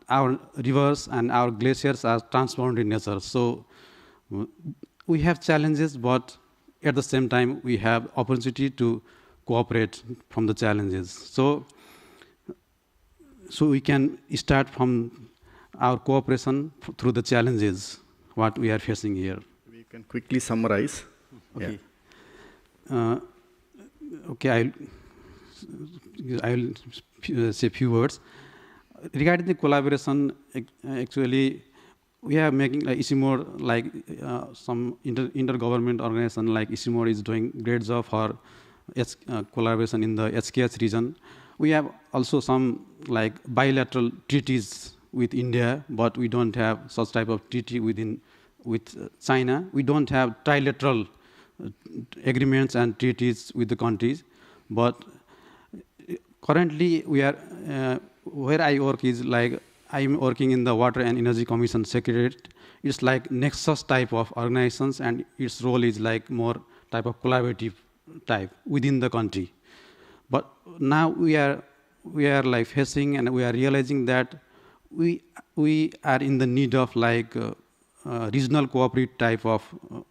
our rivers and our glaciers are transboundary nature. So we have challenges, but at the same time, we have opportunity to cooperate from the challenges. So we can start from our cooperation through the challenges, what we are facing here. We can quickly summarize. Okay. Yeah. Okay, I will say a few words. Regarding the collaboration, actually, we are making like ICIMOR, like some intergovernment organization like ICIMOR is doing great job for collaboration in the HKH region. We have also some like bilateral treaties with India, but we don't have such type of treaty with China. We don't have trilateral agreements and treaties with the countries, but currently we are where I work is like I'm working in the Water and Energy Commission Secretariat. It's like nexus type of organizations, and its role is like more type of collaborative type within the country. But now we are like facing, and we are realizing that we are in the need of like regional cooperative type of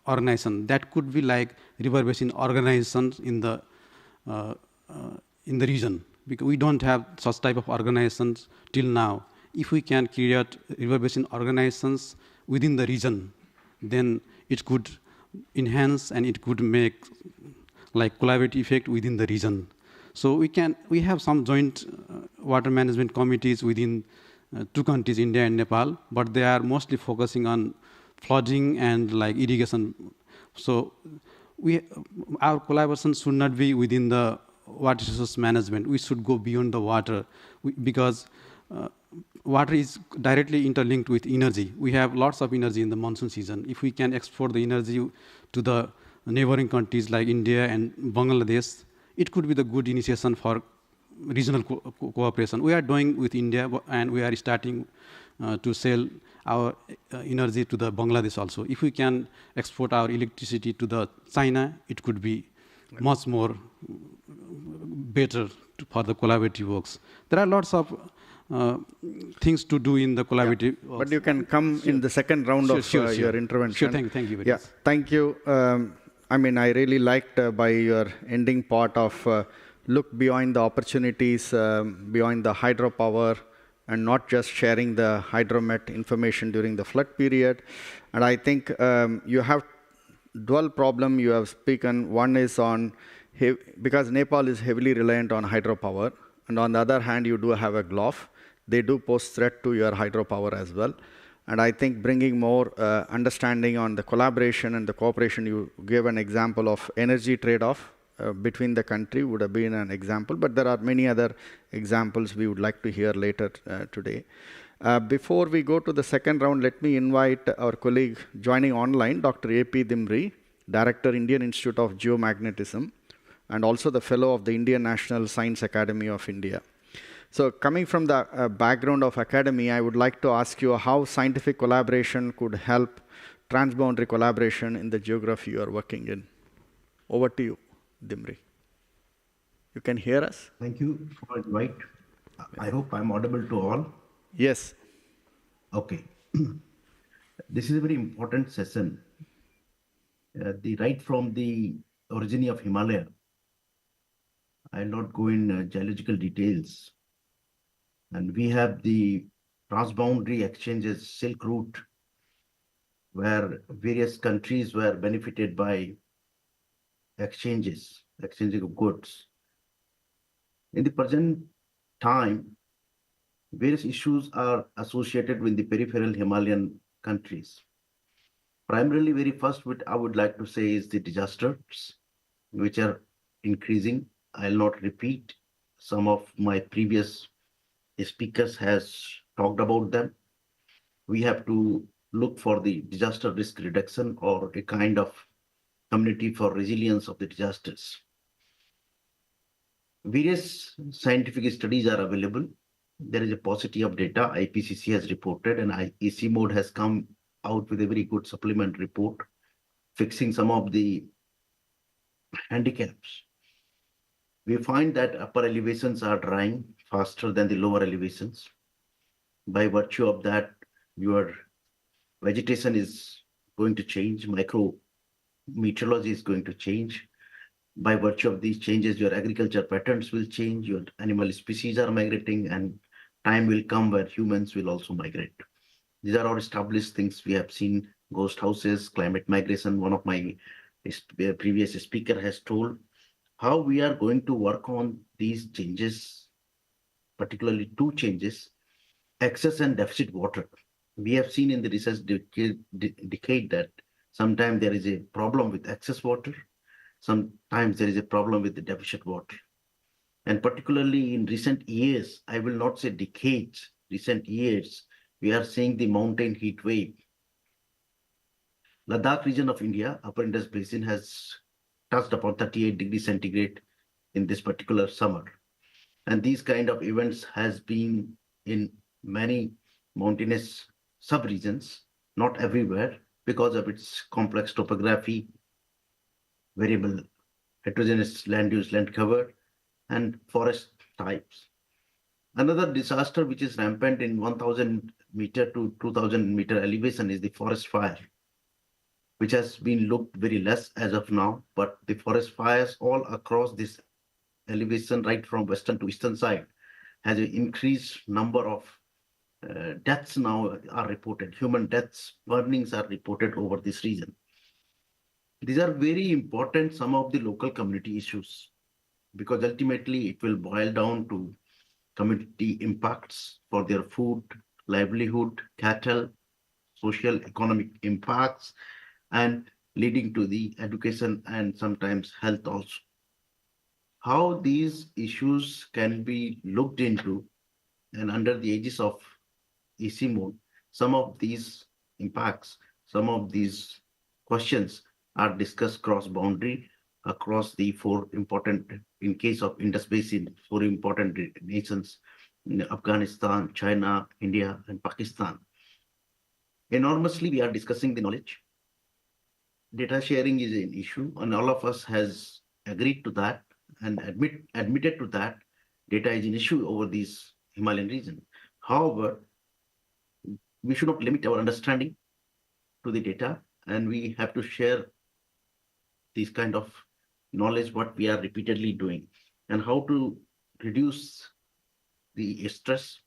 organization that could be like river basin organizations in the region, because we don't have such type of organizations till now. If we can create river basin organizations within the region, then it could enhance and it could make like collaborative effect within the region. So we have some joint water management committees within two countries, India and Nepal, but they are mostly focusing on flooding and like irrigation. So our collaboration should not be within the water resource management. We should go beyond the water, because water is directly interlinked with energy. We have lots of energy in the monsoon season. If we can export the energy to the neighboring countries like India and Bangladesh, it could be the good initiation for regional cooperation. We are doing with India, and we are starting to sell our energy to the Bangladesh also. If we can export our electricity to the China, it could be much more better for the collaborative works. There are lots of things to do in the collaborative works. But you can come in the second round of your intervention. Sure, thank you very much. Thank you. I mean, I really liked by your ending part of look beyond the opportunities, beyond the hydropower, and not just sharing the hydromet information during the flood period. And I think you have dual problem you have spoken. One is on, because Nepal is heavily reliant on hydropower, and on the other hand, you do have a Gulf. They do pose threat to your hydropower as well. And I think bringing more understanding on the collaboration and the cooperation, you gave an example of energy trade-off between the country would have been an example, but there are many other examples we would like to hear later today. Before we go to the second round, let me invite our colleague joining online, Dr. A.P. Dimri, Director, Indian Institute of Geomagnetism, and also the Fellow of the Indian National Science Academy of India. So coming from the background of academy, I would like to ask you how scientific collaboration could help transboundary collaboration in the geography you are working in. Over to you, Dimri. You can hear us? Thank you for the invite. I hope I'm audible to all. Yes. Okay. This is a very important session. Right from the origin of Himalaya, I'll not go in geological details. And we have the transboundary exchanges, Silk Route, where various countries were benefited by exchanging of goods. In the present time, various issues are associated with the peripheral Himalayan countries. Primarily, very first, what I would like to say is the disasters, which are increasing. I'll not repeat. Some of my previous speakers has talked about them. We have to look for the disaster risk reduction or a kind of community for resilience of the disasters. Various scientific studies are available. There is a paucity of data IPCC has reported, and EC mode has come out with a very good supplement report fixing some of the handicaps. We find that upper elevations are drying faster than the lower elevations. By virtue of that, your vegetation is going to change, micrometeorology is going to change. By virtue of these changes, your agriculture patterns will change, your animal species are migrating, and time will come where humans will also migrate. These are all established things we have seen: ghost houses, climate migration. One of my previous speaker has told how we are going to work on these changes, particularly two changes: excess and deficit water. We have seen in the research decade that sometimes there is a problem with excess water, sometimes there is a problem with the deficit water. And particularly in recent years, I will not say decades, recent years, we are seeing the mountain heat wave. Ladakh region of India, upper Indus Basin, has touched upon 38 degrees centigrade in this particular summer. And these kind of events has been in many mountainous subregions, not everywhere, because of its complex topography, variable heterogeneous land use, land cover, and forest types. Another disaster which is rampant in 1000 meter to 2000 meter elevation is the forest fire, which has been looked very less as of now, but the forest fires all across this elevation, right from western to eastern side, has an increased number of deaths now are reported. Human deaths, burnings are reported over this region. These are very important, some of the local community issues, because ultimately it will boil down to community impacts for their food, livelihood, cattle, social, economic impacts, and leading to the education and sometimes health also. How these issues can be looked into, and under the aegis of EC mode, some of these impacts, some of these questions are discussed cross-boundary across the four important, in case of Indus Basin, four important nations: Afghanistan, China, India, and Pakistan. Enormously, we are discussing the knowledge. Data sharing is an issue, and all of us has agreed to that and admitted to that. Data is an issue over this Himalayan region. However, we should not limit our understanding to the data, and we have to share this kind of knowledge, what we are repeatedly doing, and how to reduce the stress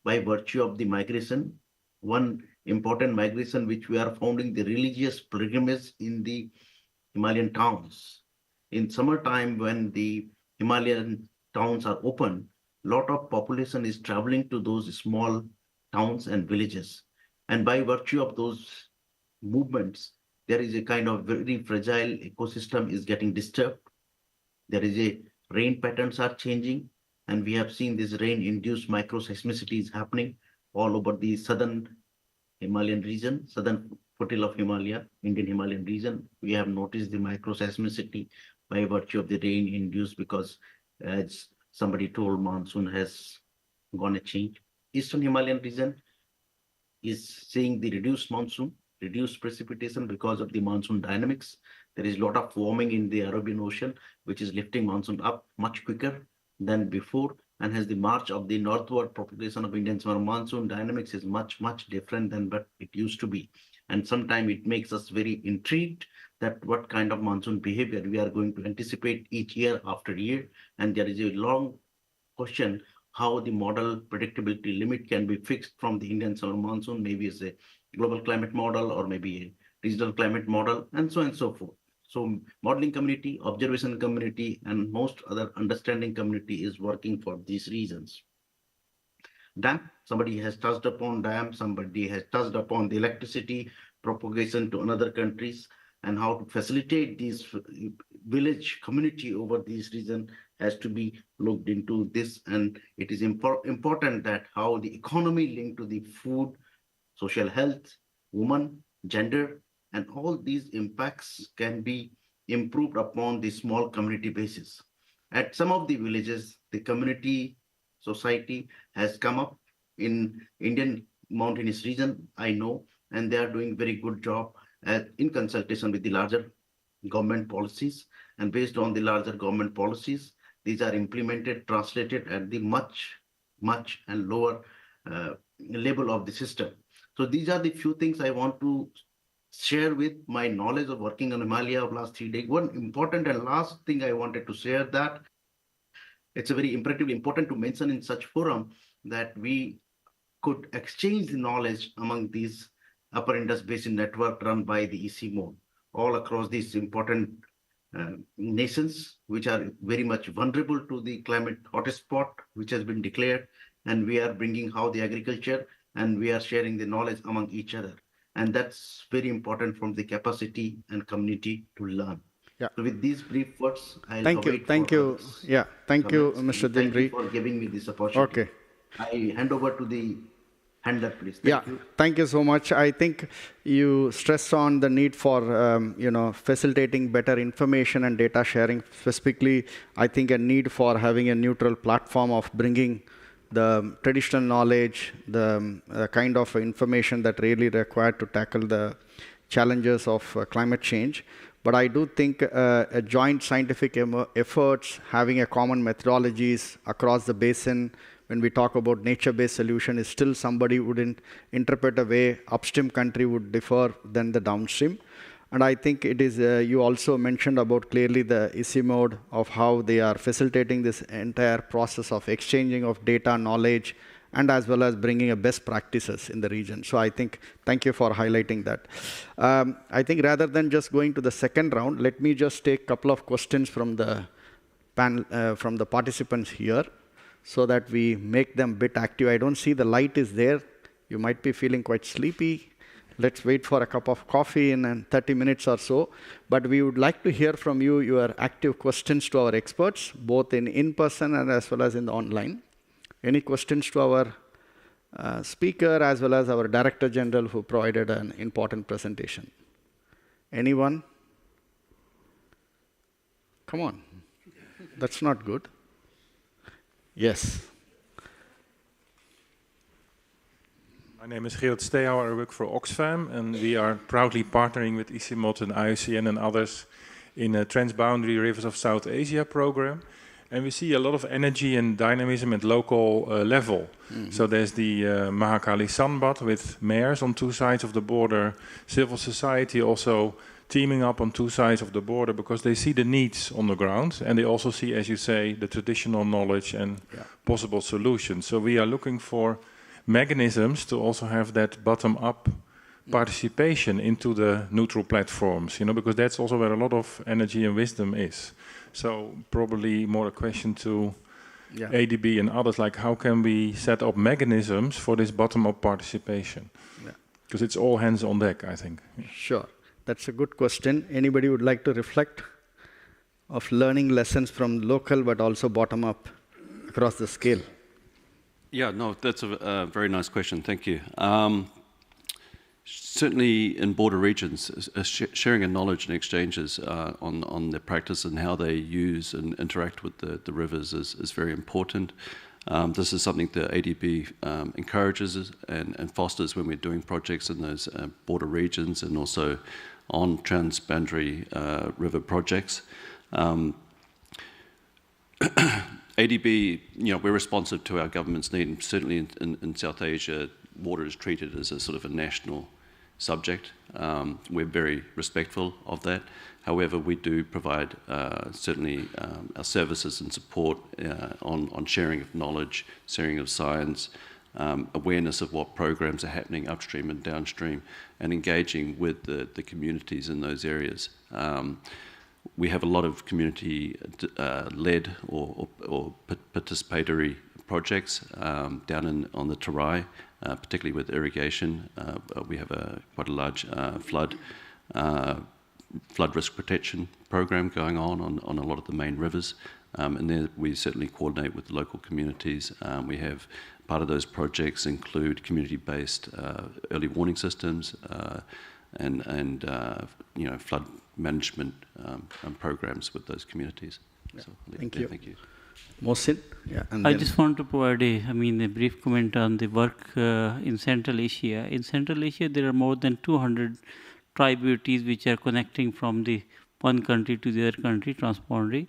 by virtue of the migration. One important migration which we are founding, the religious pilgrimage in the Himalayan towns. In summertime, when the Himalayan towns are open, lot of population is traveling to those small towns and villages. And by virtue of those movements, there is a kind of very fragile ecosystem is getting disturbed. There is a rain patterns are changing, and we have seen this rain-induced microseismicity is happening all over the southern Himalayan region, southern foothills of Himalaya, Indian Himalayan region. We have noticed the microseismicity by virtue of the rain induced, because as somebody told, monsoon has gone a change. Eastern Himalayan region is seeing the reduced monsoon, reduced precipitation because of the monsoon dynamics. There is a lot of warming in the Arabian Ocean, which is lifting monsoon up much quicker than before. and as the march of the northward propagation of Indian summer monsoon, dynamics is much, much different than what it used to be. And sometimes it makes us very intrigued that what kind of monsoon behavior we are going to anticipate each year after year. And there is a long question how the model predictability limit can be fixed from the Indian summer monsoon, maybe as a global climate model or maybe a regional climate model, and so on and so forth. So modeling community, observation community, and most other understanding community is working for these reasons. Dam, somebody has touched upon dam, somebody has touched upon the electricity propagation to another countries, and how to facilitate these village community over this region has to be looked into this. And it is important that how the economy linked to the food, social health, women, gender, and all these impacts can be improved upon the small community basis. At some of the villages, the community society has come up in Indian mountainous region, I know, and they are doing very good job in consultation with the larger government policies. And based on the larger government policies, these are implemented, translated at the much and lower level of the system. So these are the few things I want to share with my knowledge of working on Himalaya of last 3 days. One important and last thing I wanted to share that it's a very imperatively important to mention in such forum that we could exchange the knowledge among these upper Indus Basin network run by the EC mode all across these important nations, which are very much vulnerable to the climate hotspot, which has been declared. And we are bringing how the agriculture and we are sharing the knowledge among each other. And that's very important from the capacity and community to learn. Yeah. So with these brief words, I'll thank you. Yeah, thank you, Mr. Dimri. Thank you for giving me this opportunity. Okay. I hand over to the handler, please. Thank you. Thank you so much. I think you stress on the need for facilitating better information and data sharing. Specifically, I think a need for having a neutral platform of bringing the traditional knowledge, the kind of information that really required to tackle the challenges of climate change. But I do think a joint scientific efforts, having a common methodologies across the basin, when we talk about nature-based solution, is still somebody wouldn't interpret a way upstream country would differ than the downstream. And I think it is, you also mentioned about clearly the EC mode of how they are facilitating this entire process of exchanging of data, knowledge, and as well as bringing a best practices in the region. So I think, thank you for highlighting that. I think rather than just going to the second round, let me just take a couple of questions from the panel, from the participants here, so that we make them a bit active. I don't see the light is there. You might be feeling quite sleepy. Let's wait for a cup of coffee in 30 minutes or so. But we would like to hear from you your active questions to our experts, both in person and as well as in the online. Any questions to our speaker as well as our Director General who provided an important presentation? Anyone? Come on. That's not good. Yes. My name is Gerard Steehouwer. I work for Oxfam, and we are proudly partnering with ICIMOD and IUCN and others in a Transboundary Rivers of South Asia program. And we see a lot of energy and dynamism at local level. Mm-hmm. So there's the Mahakali Sanbat with mayors on two sides of the border, civil society also teaming up on two sides of the border because they see the needs on the ground and they also see, as you say, the traditional knowledge and possible solutions. So we are looking for mechanisms to also have that bottom-up participation into the neutral platforms, because that's also where a lot of energy and wisdom is. So probably more a question to ADB and others, like how can we set up mechanisms for this bottom-up participation? Because it's all hands on deck, I think. Sure. That's a good question. Anybody would like to reflect of learning lessons from local but also bottom-up across the scale? Yeah, no, that's a very nice question. Thank you. Certainly in border regions, sharing of knowledge and exchanges on their practice and how they use and interact with the rivers is very important. This is something that ADB encourages and fosters when we're doing projects in those border regions and also on transboundary river projects. ADB, we're responsive to our government's need, and certainly in South Asia, water is treated as a sort of a national subject. We're very respectful of that. However, we do provide certainly our services and support on sharing of knowledge, sharing of science, awareness of what programs are happening upstream and downstream, and engaging with the communities in those areas. We have a lot of community-led or participatory projects down on the Terai, particularly with irrigation. We have quite a large flood risk protection program going on a lot of the main rivers, and there we certainly coordinate with the local communities. We have part of those projects include community-based early warning systems and flood management programs with those communities. Yeah. So, thank you. Thank you. Mohsin? Yeah, I just want to provide a brief comment on the work in Central Asia. In Central Asia, there are more than 200 tributaries which are connecting from the one country to the other country, transboundary.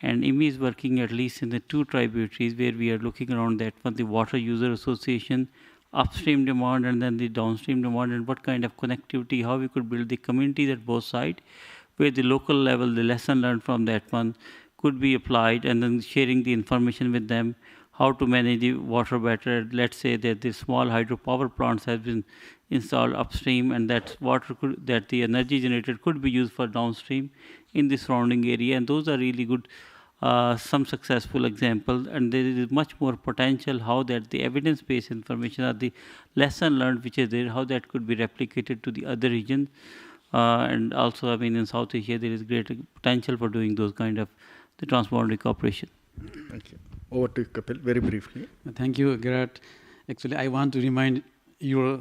And IMI is working at least in the 2 tributaries where we are looking around that one, the Water User Association, upstream demand and then the downstream demand, and what kind of connectivity, how we could build the communities at both sides, where the local level, the lesson learned from that one could be applied, and then sharing the information with them, how to manage the water better. Let's say that the small hydropower plants have been installed upstream, and that the energy generated could be used for downstream in the surrounding area, and those are really good. Some successful examples, and there is much more potential how that the evidence-based information or the lesson learned which is there, how that could be replicated to the other regions. And also, in South Asia, there is great potential for doing those kind of the transboundary cooperation. Thank you. Over to you, Kapil, very briefly. Thank you, Gerard. Actually, I want to remind your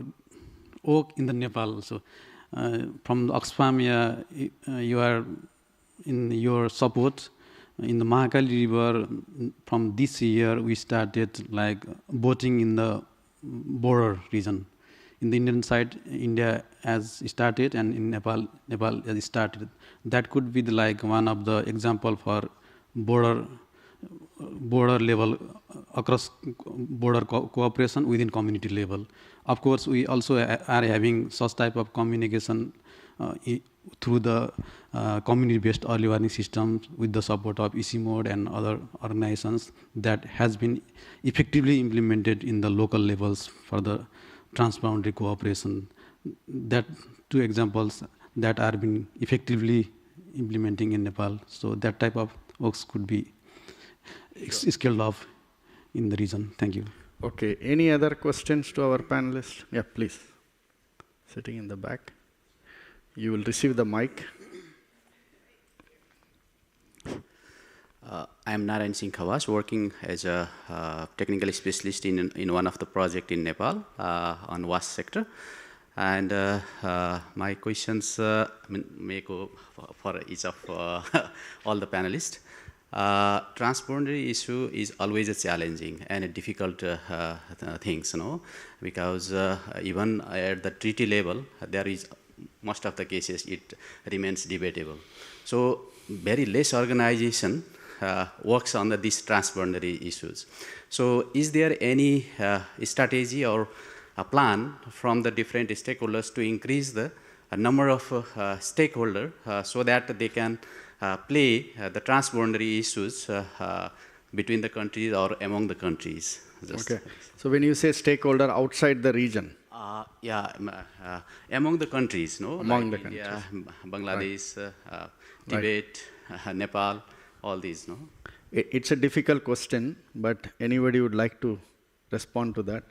work in the Nepal also. From Oxfam, you are in your support. In the Mahakali River, from this year, we started boating in the border region. In the Indian side, India has started, and in Nepal has started. That could be one of the example for border level, across border cooperation within community level. Of course, we also are having such type of communication through the community-based early warning systems with the support of ECMOD and other organizations that has been effectively implemented in the local levels for the transboundary cooperation. That 2 examples that are being effectively implementing in Nepal. So that type of works could be scaled up in the region. Thank you. Okay. Any other questions to our panelists? Yeah, please. Sitting in the back. You will receive the mic. I am Narayan Singh Khawas, working as a technical specialist in one of the projects in Nepal on wash sector. And my questions may go for each of all the panelists. Transboundary issue is always a challenging and a difficult things, because even at the treaty level, there is most of the cases it remains debatable. So very less organization works on these transboundary issues. So is there any strategy or a plan from the different stakeholders to increase the number of stakeholders so that they can play the transboundary issues between the countries or among the countries? Okay. So when you say stakeholder outside the region? Among the countries, Among the India, countries. Bangladesh, Tibet, Nepal, all these, It's a difficult question, but anybody would like to respond to that?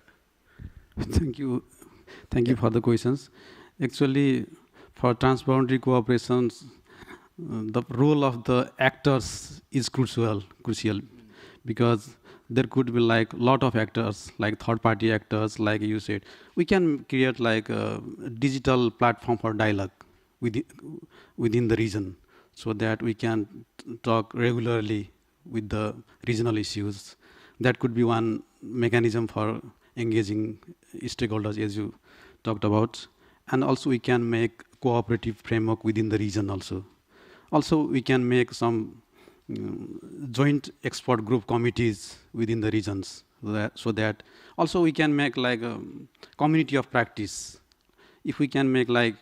Thank you. Thank you for the questions. Actually, for transboundary cooperations, the role of the actors is crucial, because there could be lot of actors, third-party actors, like you said. We can create a digital platform for dialogue within the region, so that we can talk regularly with the regional issues. That could be one mechanism for engaging stakeholders, as you talked about. And also we can make cooperative framework within the region also. Also we can make some joint expert group committees within the regions, so that also we can make like a community of practice. If we can make like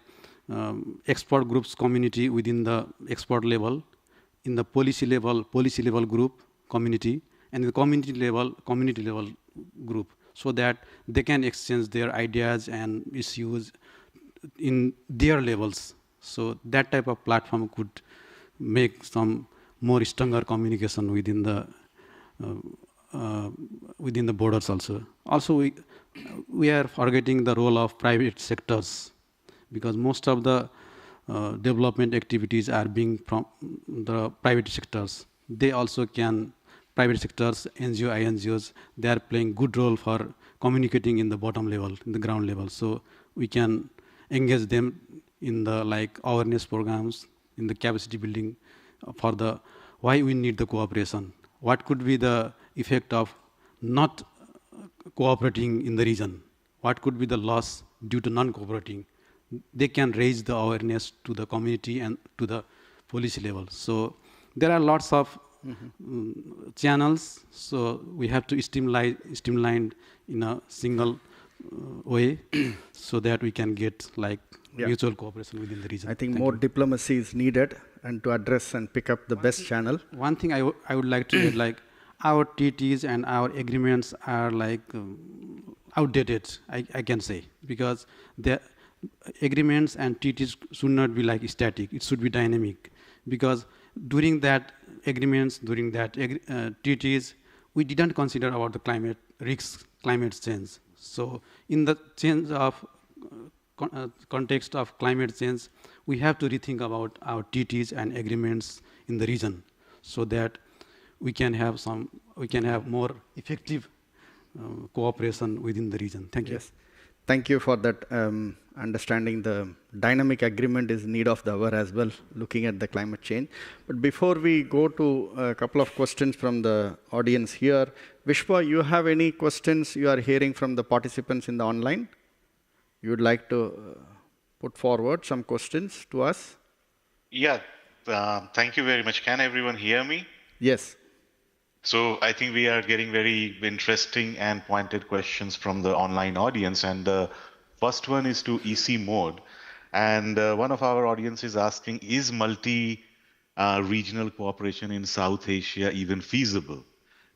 expert groups community within the expert level, in the policy level group community, and the community level group, so that they can exchange their ideas and issues in their levels. So that type of platform could make some more stronger communication within the borders also. Also, we are forgetting the role of private sectors, because most of the development activities are being from the private sectors. They also can, private sectors, INGOs, they are playing good role for communicating in the bottom level, in the ground level. So we can engage them in the like awareness programs, in the capacity building for the why we need the cooperation. What could be the effect of not cooperating in the region? What could be the loss due to non-cooperating? They can raise the awareness to the community and to the policy level. So there are lots of channels. So we have to streamline in a single way so that we can get like mutual cooperation within the region. I think more diplomacy is needed and to address and pick up the best channel. One thing I would like to add, like our TTs and our agreements are like outdated, I can say, because the agreements and TTs should not be like static, it should be dynamic, because during that agreements, during that TTs, we didn't consider about the climate risks, climate change. So in the change of context of climate change, we have to rethink about our TTs and agreements in the region, so that we can have more effective cooperation within the region. Thank you. Yes. Thank you for that understanding. The dynamic agreement is need of the hour as well, looking at the climate change. But before we go to a couple of questions from the audience here, Vishwa, you have any questions you are hearing from the participants in the online? You would like to put forward some questions to us? Yeah, thank you very much. Can everyone hear me? Yes. So I think we are getting very interesting and pointed questions from the online audience. And the first one is to EC mode. And one of our audience is asking, is multi-regional cooperation in South Asia even feasible?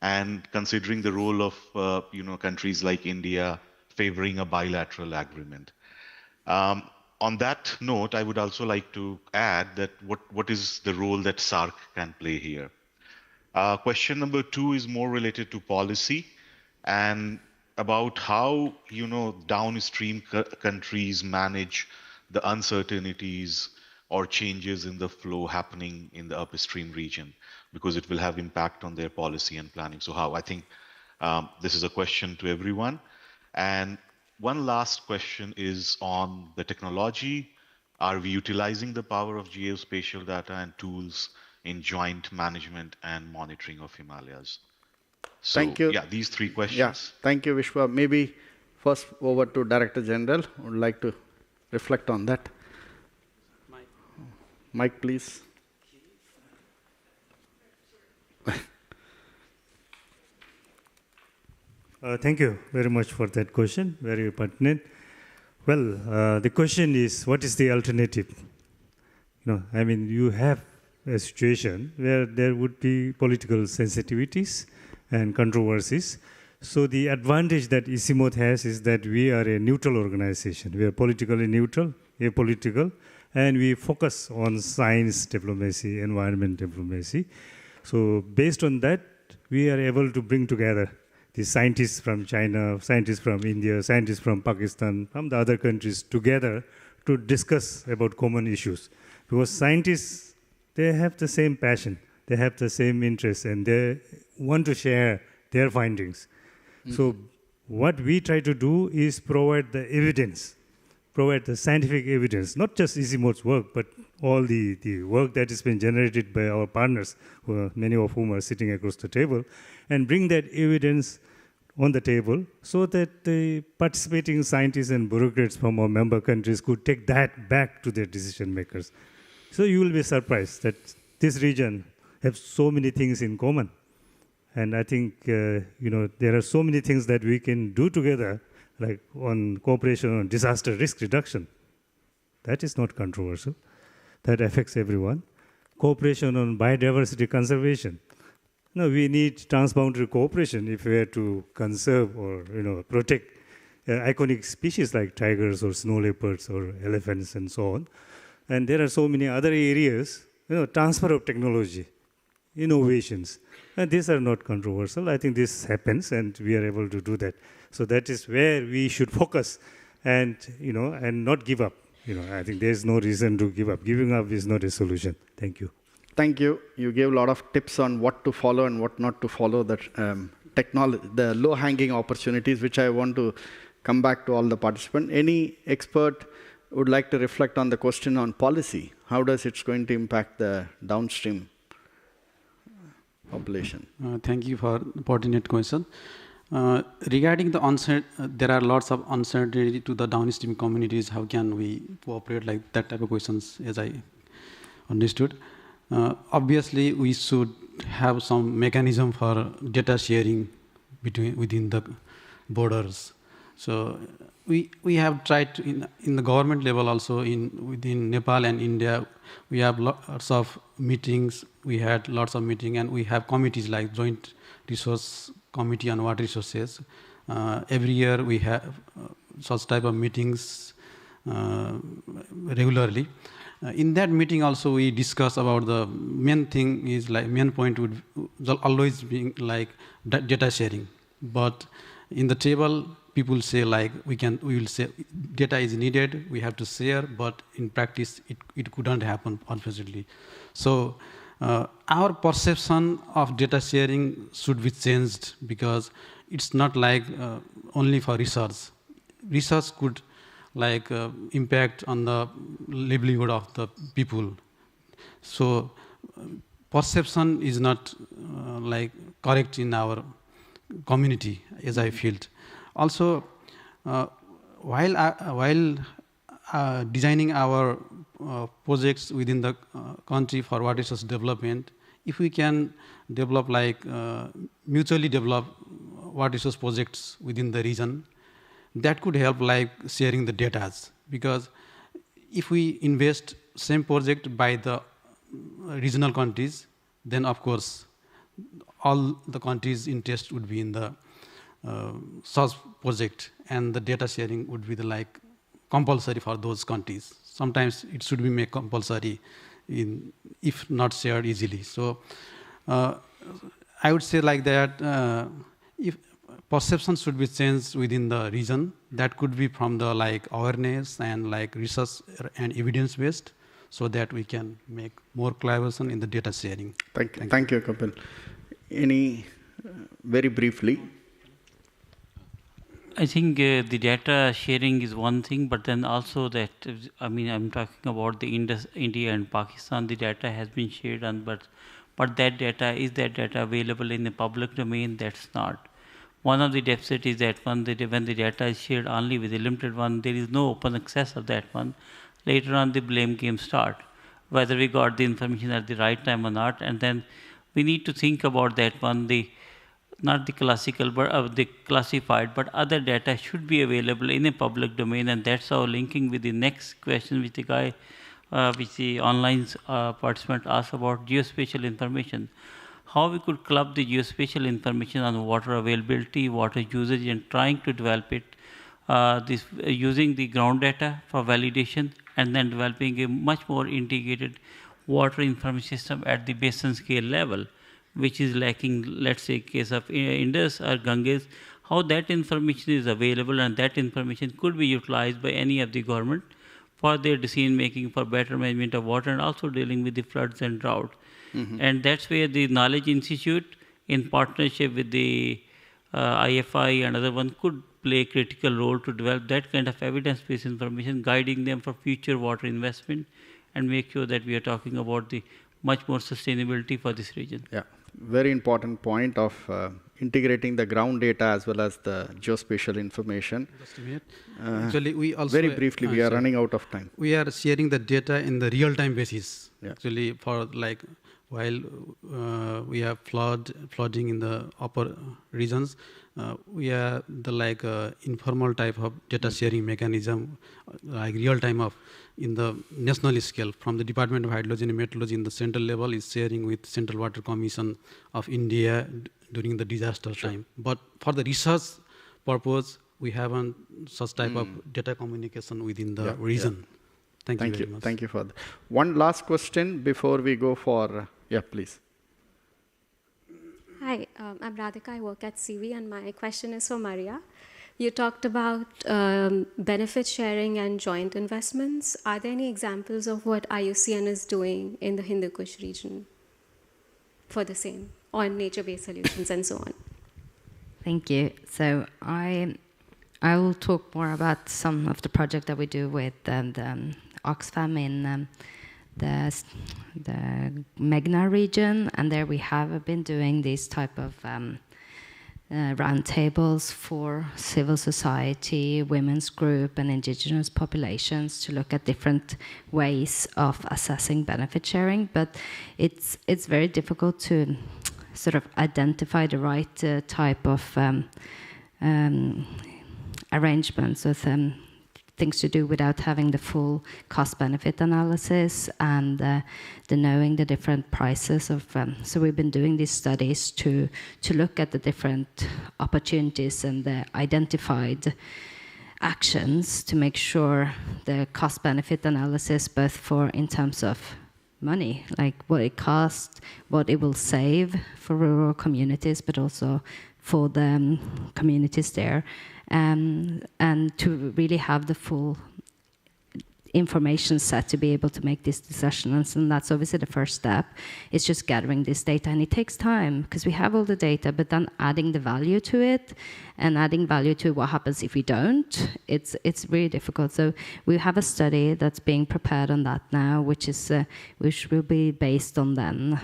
And considering the role of countries like India favoring a bilateral agreement. On that note, I would also like to add that what is the role that SAARC can play here? Question number 2 is more related to policy and about how downstream countries manage the uncertainties or changes in the flow happening in the upstream region, because it will have impact on their policy and planning. So how? I think this is a question to everyone. And one last question is on the technology. Are we utilizing the power of geospatial data and tools in joint management and monitoring of Himalayas? So, thank you. Yeah, these 3 questions. Yeah, thank you, Vishwa. Maybe first over to Director General. I would like to reflect on that. Mike, please. Thank you very much for that question, very pertinent. Well, the question is, what is the alternative? You have a situation where there would be political sensitivities and controversies. So the advantage that ICIMOD has is that we are a neutral organization. We are politically neutral, apolitical, and we focus on science diplomacy, environment diplomacy. So based on that, we are able to bring together the scientists from China, scientists from India, scientists from Pakistan, from the other countries together to discuss about common issues. Because scientists, they have the same passion, they have the same interest, and they want to share their findings. So what we try to do is provide the evidence, provide the scientific evidence, not just ICIMOD's work, but all the work that has been generated by our partners, many of whom are sitting across the table, and bring that evidence on the table so that the participating scientists and bureaucrats from our member countries could take that back to their decision makers. So you will be surprised that this region have so many things in common. And I think, there are so many things that we can do together, like on cooperation on disaster risk reduction. That is not controversial. That affects everyone. Cooperation on biodiversity conservation. No, we need transboundary cooperation if we are to conserve or protect iconic species like tigers or snow leopards or elephants and so on. And there are so many other areas, transfer of technology, innovations. And these are not controversial. I think this happens and we are able to do that. So that is where we should focus and, and not give up. I think there's no reason to give up. Giving up is not a solution. Thank you. Thank you. You gave a lot of tips on what to follow and what not to follow, that technology, the low-hanging opportunities, which I want to come back to all the participants. Any expert would like to reflect on the question on policy? How does it going to impact the downstream population? Thank you for the pertinent question. Regarding the there are lots of uncertainty to the downstream communities. How can we cooperate, like that type of questions, as I understood. Obviously, we should have some mechanism for data sharing within the borders. So we have tried to, in the government level also, within Nepal and India, we have lots of meetings. We had lots of meetings, and we have committees like Joint Resource Committee on Water Resources. Every year we have such type of meetings regularly. In that meeting also we discuss about the main thing is like main point would always be like data sharing. But in the table people say like we will say data is needed, we have to share, but in practice it couldn't happen, unfortunately. So our perception of data sharing should be changed, because it's not like only for research. Research could like impact on the livelihood of the people. So perception is not like correct in our community, as I feel. Also, while designing our projects within the country for water resource development, if we can develop like mutually develop water resource projects within the region, that could help like sharing the data. Because if we invest same project by the regional countries, then of course all the countries' interest would be in the such project, and the data sharing would be the like compulsory for those countries. Sometimes it should be made compulsory if not shared easily. So I would say like that, if perception should be changed within the region, that could be from the like awareness and like research and evidence based, so that we can make more collaboration in the data sharing. Thank you, Kapil. Any very briefly? I think the data sharing is one thing, but then also that, I'm talking about the India and Pakistan, the data has been shared, but that data, is that data available in the public domain? That's not. One of the deficits is that when the data is shared only with a limited one, there is no open access of that one. Later on, the blame game start, whether we got the information at the right time or not, and then we need to think about that one, not the classical, but the classified, but other data should be available in a public domain, and that's how linking with the next question which the online participant asked about geospatial information. How we could club the geospatial information on water availability, water usage, and trying to develop it, using the ground data for validation, and then developing a much more integrated water information system at the basin scale level, which is lacking, let's say, case of Indus or Ganges, how that information is available, and that information could be utilized by any of the government for their decision making for better management of water and also dealing with the floods and drought. Mm-hmm. And that's where the Knowledge Institute, in partnership with the IFI and other one, could play a critical role to develop that kind of evidence-based information, guiding them for future water investment, and make sure that we are talking about the much more sustainability for this region. Yeah, very important point of integrating the ground data as well as the geospatial information. Just a minute. Actually, we also very briefly, we are running out of time. We are sharing the data in the real-time basis. Actually, for like while we have flooding in the upper regions, we have the informal type of data sharing mechanism, like real time of in the national scale from the Department of Hydrology and Meteorology in the central level is sharing with Central Water Commission of India during the disaster time. But for the research purpose, we haven't such type of data communication within the region. Thank you very much. Thank you for that. One last question before we go for, please. Hi, I'm Radhika. I work at CV, and my question is for Maria. You talked about benefit sharing and joint investments. Are there any examples of what IUCN is doing in the Hindu Kush region for the same, on nature-based solutions and so on? Thank you. So I will talk more about some of the project that we do with the Oxfam in the Meghna region, and there we have been doing these type of roundtables for civil society, women's group, and indigenous populations to look at different ways of assessing benefit sharing. But it's very difficult to sort of identify the right type of arrangements with things to do without having the full cost-benefit analysis and the knowing the different prices of. So we've been doing these studies to look at the different opportunities and the identified actions to make sure the cost-benefit analysis, both for in terms of money, like what it costs, what it will save for rural communities, but also for the communities there, and to really have the full information set to be able to make these decisions. And that's obviously the first step. It's just gathering this data, and it takes time because we have all the data, but then adding the value to it and adding value to what happens if we don't, it's really difficult. So we have a study that's being prepared on that now, which will be based on then,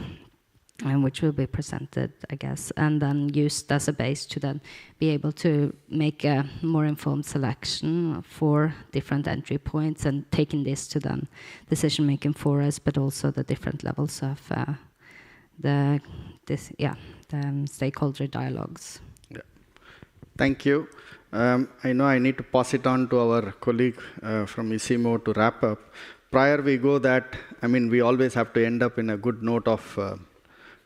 and which will be presented, I guess, and then used as a base to then be able to make a more informed selection for different entry points and taking this to then decision-making for us, but also the different levels of the stakeholder dialogues. Yeah. Thank you. I know I need to pass it on to our colleague from ICIMO to wrap up. Prior we go that, we always have to end up in a good note of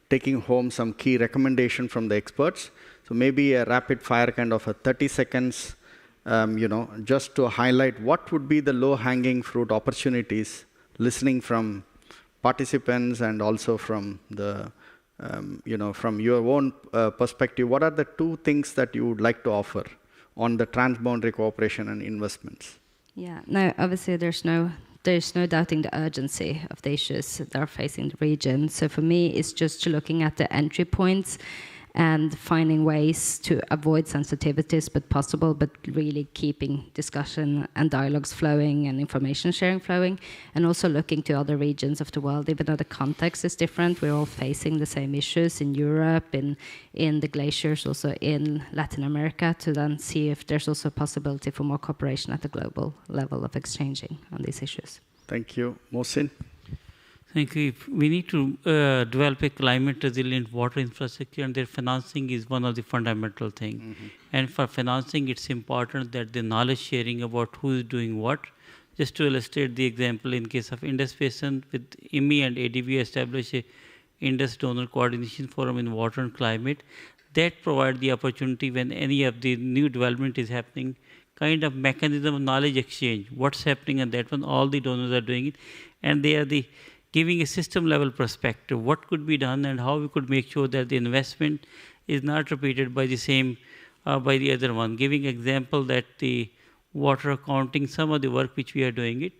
taking home some key recommendation from the experts. So maybe a rapid fire kind of a 30 seconds, just to highlight what would be the low hanging fruit opportunities, listening from participants and also from the, from your own perspective. What are the two things that you would like to offer on the transboundary cooperation and investments? Yeah, no, obviously there's no doubting the urgency of the issues that are facing the region. So for me, it's just looking at the entry points and finding ways to avoid sensitivities, but possible, but really keeping discussion and dialogues flowing and information sharing flowing, and also looking to other regions of the world, even though the context is different. We're all facing the same issues in Europe, in the glaciers, also in Latin America, to then see if there's also a possibility for more cooperation at the global level of exchanging on these issues. Thank you. Mohsin? Thank you. We need to develop a climate-resilient water infrastructure, and their financing is one of the fundamental things. Mm-hmm. And for financing, it's important that the knowledge sharing about who is doing what. Just to illustrate the example, in case of Indus Basin, with IMI and ADB establish a Indus Donor Coordination Forum in Water and Climate. That provide the opportunity when any of the new development is happening, kind of mechanism of knowledge exchange. What's happening on that one, all the donors are doing it, and they are giving a system-level perspective, what could be done and how we could make sure that the investment is not repeated by the same, by the other one. Giving example that the water accounting, some of the work which we are doing it,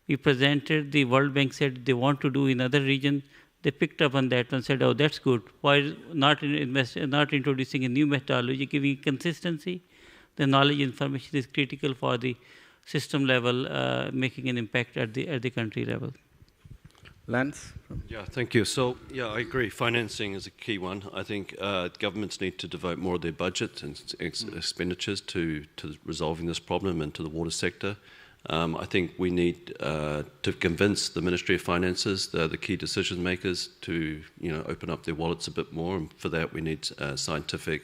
we presented, the World Bank said they want to do in other region, they picked up on that and said, oh, that's good. Why not introducing a new methodology, giving consistency? The knowledge information is critical for the system level, making an impact at the country level. Lance? Yeah, thank you. So, yeah, I agree. Financing is a key one. I think governments need to devote more of their budget and expenditures to resolving this problem and to the water sector. I think we need to convince the Ministry of Finances, the key decision makers, to open up their wallets a bit more, and for that we need a scientific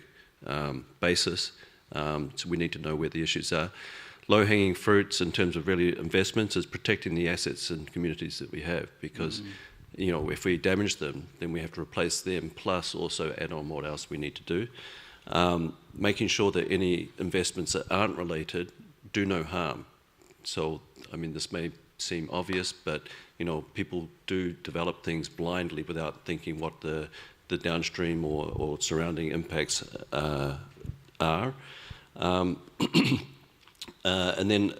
basis. So we need to know where the issues are. Low-hanging fruits in terms of really investments is protecting the assets and communities that we have, because if we damage them, then we have to replace them, plus also add on what else we need to do. Making sure that any investments that aren't related do no harm. So, I mean, this may seem obvious, but people do develop things blindly without thinking what the downstream or surrounding impacts are. And then,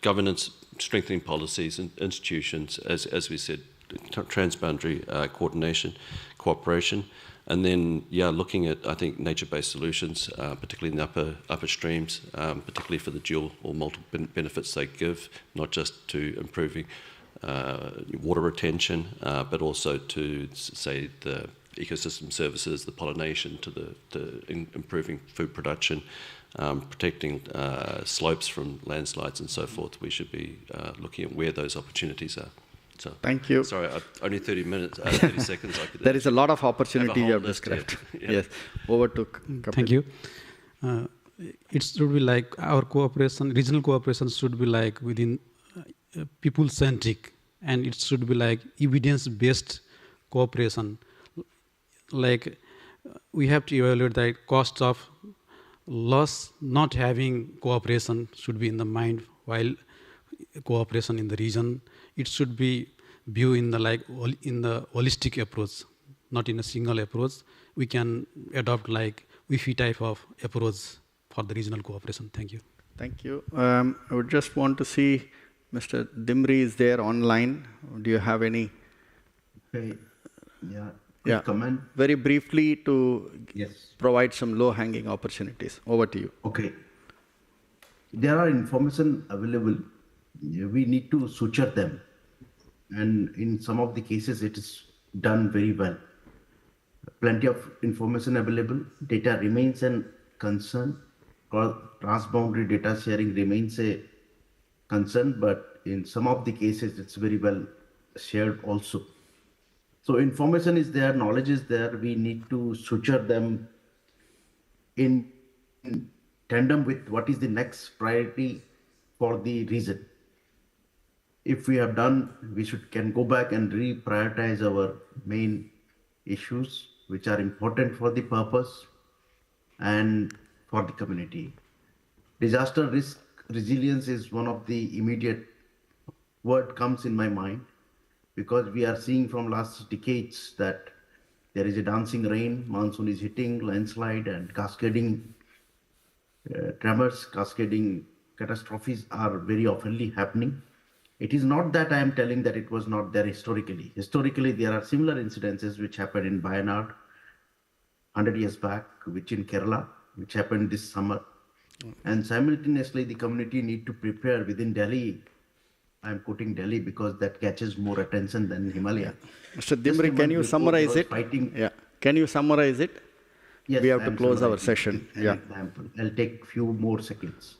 governance, strengthening policies and institutions, as we said, transboundary cooperation, and then, looking at, I think, nature-based solutions, particularly in the upper streams, particularly for the dual or multiple benefits they give, not just to improving water retention, but also to, say, the ecosystem services, the pollination, to the improving food production, protecting slopes from landslides and so forth. We should be looking at where those opportunities are. So, thank you. Sorry, only 30 minutes, 30 seconds. There is a lot of opportunity you have described. Yes, over to Kapil. Thank you. It should be like our cooperation, regional cooperation should be like within people-centric, and it should be like evidence-based cooperation. Like we have to evaluate the cost of loss not having cooperation should be in the mind while cooperation in the region. It should be viewed in the holistic approach, not in a single approach. We can adopt like Wi-Fi type of approach for the regional cooperation. Thank you. Thank you. I would just want to see Mr. Dimri is there online. Do you have any? Comment? Very briefly to provide some low-hanging opportunities. Over to you. Okay. There are information available. We need to suture them. And in some of the cases, it is done very well. Plenty of information available. Data remains a concern. Transboundary data sharing remains a concern, but in some of the cases, it's very well shared also. So information is there, knowledge is there. We need to suture them in tandem with what is the next priority for the region. If we have done, we can go back and reprioritize our main issues, which are important for the purpose and for the community. Disaster risk resilience is one of the immediate word comes in my mind, because we are seeing from last decades that there is a dancing rain, monsoon is hitting, landslide and cascading tremors, cascading catastrophes are very oftenly happening. It is not that I am telling that it was not there historically. Historically, there are similar incidences which happened in Wayanad 100 years back, which in Kerala, which happened this summer. And simultaneously, the community need to prepare within Delhi. I'm quoting Delhi because that catches more attention than Himalaya. Mr. Dimri, can you summarize it? Can you summarize it? Yes, we have to close our session. Example. I'll take few more seconds.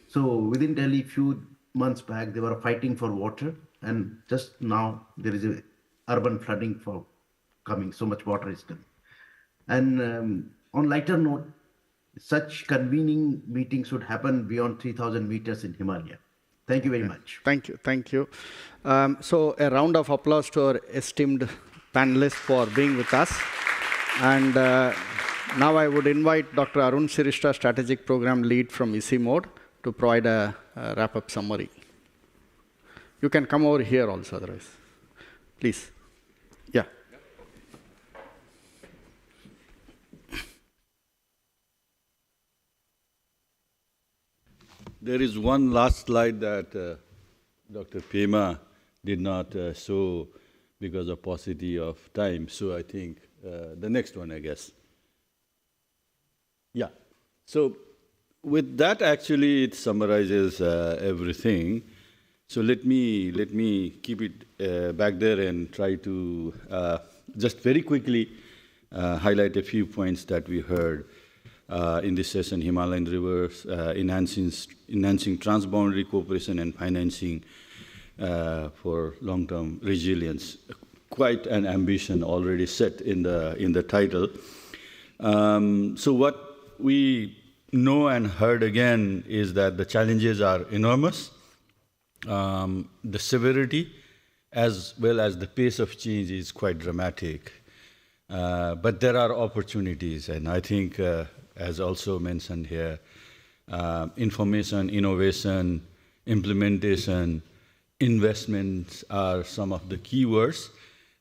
So within Delhi, few months back, they were fighting for water, and just now there is a urban flooding for coming. So much water is coming. And on lighter note, such convening meetings should happen beyond 3,000 meters in Himalaya. Thank you very much. Thank you. Thank you. So a round of applause to our esteemed panelists for being with us. And now I would invite Dr. Arun Sirishta, Strategic Program Lead from EC Mode, to provide a wrap-up summary. You can come over here also otherwise. Please. Yeah. There is one last slide that Dr. Pema did not show because of paucity of time. So I think the next one, I guess. Yeah. So with that, actually, it summarizes everything. So let me keep it back there and try to just very quickly highlight a few points that we heard. in this session, Himalayan rivers, enhancing transboundary cooperation and financing for long-term resilience. Quite an ambition already set in the title. So what we know and heard again is that the challenges are enormous. The severity as well as the pace of change is quite dramatic. But there are opportunities, and I think, as also mentioned here, information, innovation, implementation, investments are some of the key words.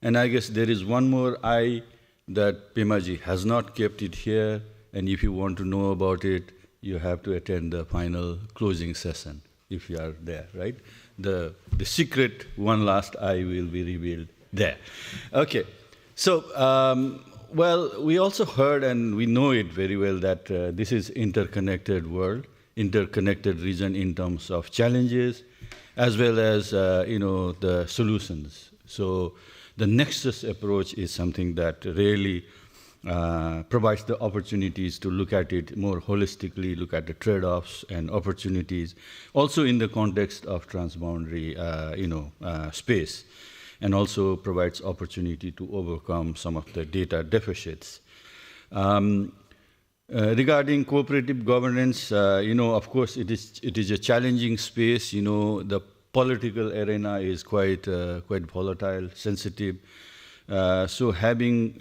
And I guess there is one more I that Pemaji has not kept it here, and if you want to know about it, you have to attend the final closing session, if you are there, right? The secret one last I will be revealed there. Okay, so, well, we also heard, and we know it very well, that this is interconnected world, interconnected region in terms of challenges, as well as, the solutions. So the Nexus approach is something that really provides the opportunities to look at it more holistically, look at the trade-offs and opportunities, also in the context of transboundary, space, and also provides opportunity to overcome some of the data deficits. Regarding cooperative governance, of course, it is a challenging space. The political arena is quite volatile, sensitive. So having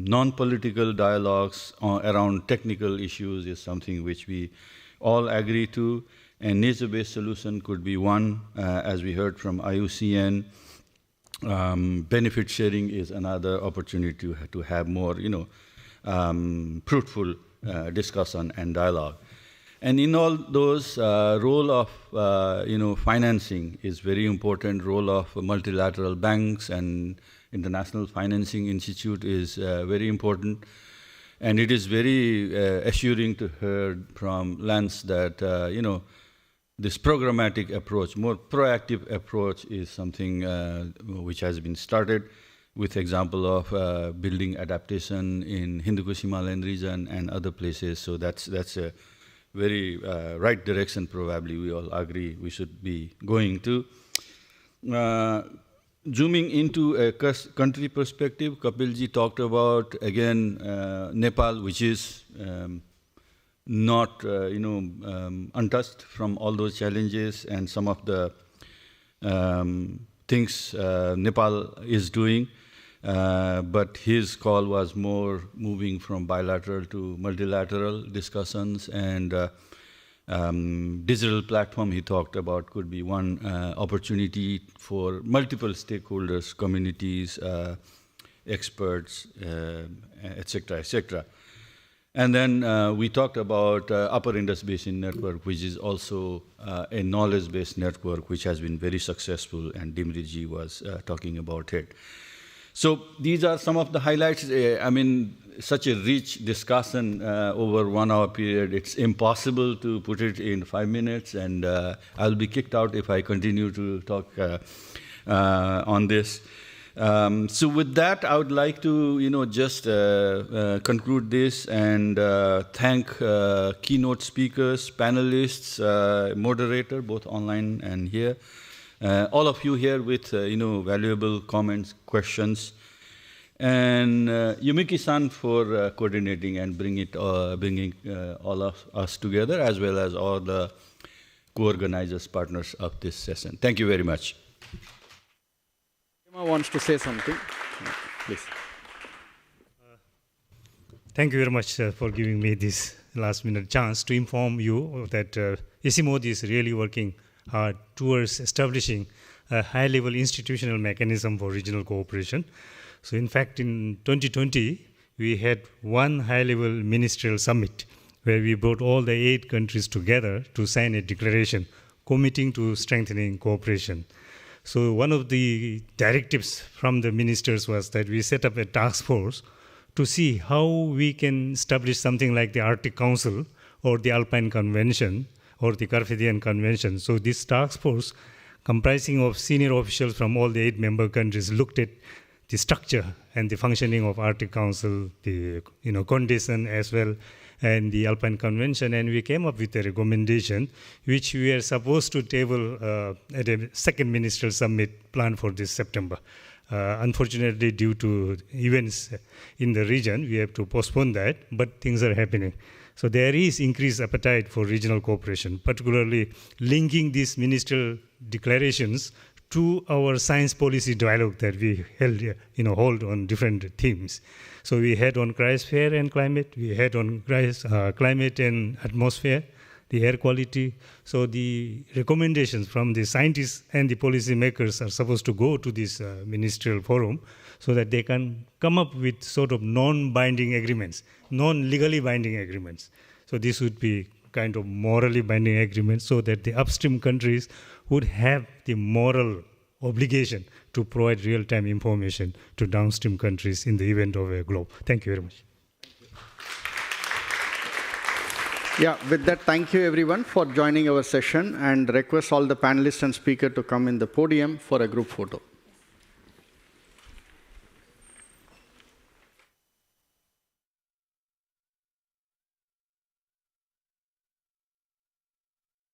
non-political dialogues around technical issues is something which we all agree to. And nature-based solution could be one, as we heard from IUCN. Benefit sharing is another opportunity to have more, fruitful discussion and dialogue. And in all those, role of, financing is very important. Role of multilateral banks and International Financing Institute is very important. And it is very assuring to hear from Lance that, this programmatic approach, more proactive approach is something which has been started with example of building adaptation in Hindu Kush Himalayan region and other places. So that's a very right direction, probably we all agree we should be going to. Zooming into a country perspective, Kapilji talked about, again, Nepal, which is not, untouched from all those challenges and some of the things Nepal is doing. But his call was more moving from bilateral to multilateral discussions, and digital platform he talked about could be one opportunity for multiple stakeholders, communities, experts, etc., etc. And then we talked about Upper Indus Basin Network, which is also a knowledge-based network, which has been very successful, and Dimriji was talking about it. So these are some of the highlights. Such a rich discussion over 1 hour period, it's impossible to put it in 5 minutes, and I'll be kicked out if I continue to talk on this. So with that, I would like to, just conclude this and thank keynote speakers, panelists, moderator, both online and here. All of you here with, valuable comments, questions. And Yumiki-san for coordinating and bringing all of us together, as well as all the co-organizers, partners of this session. Thank you very much. Emma wants to say something. Please. Thank you very much for giving me this last-minute chance to inform you that ICIMOD is really working hard towards establishing a high-level institutional mechanism for regional cooperation. So in fact, in 2020, we had one high-level ministerial summit where we brought all the 8 countries together to sign a declaration committing to strengthening cooperation. So one of the directives from the ministers was that we set up a task force to see how we can establish something like the Arctic Council or the Alpine Convention or the Carpathian Convention. So this task force, comprising of senior officials from all the 8 member countries, looked at the structure and the functioning of Arctic Council, the condition, as well and the Alpine Convention, and we came up with a recommendation which we are supposed to table at a second ministerial summit planned for this September. Unfortunately, due to events in the region, we have to postpone that, but things are happening. So there is increased appetite for regional cooperation, particularly linking these ministerial declarations to our science policy dialogue that we hold on different themes. So we had on cryosphere and climate, we had on climate and atmosphere, the air quality. So the recommendations from the scientists and the policy makers are supposed to go to this ministerial forum so that they can come up with sort of non-binding agreements, non-legally binding agreements. So this would be kind of morally binding agreements so that the upstream countries would have the moral obligation to provide real-time information to downstream countries in the event of a globe. Thank you very much. Yeah, with that, thank you everyone for joining our session, and request all the panelists and speakers to come in the podium for a group photo.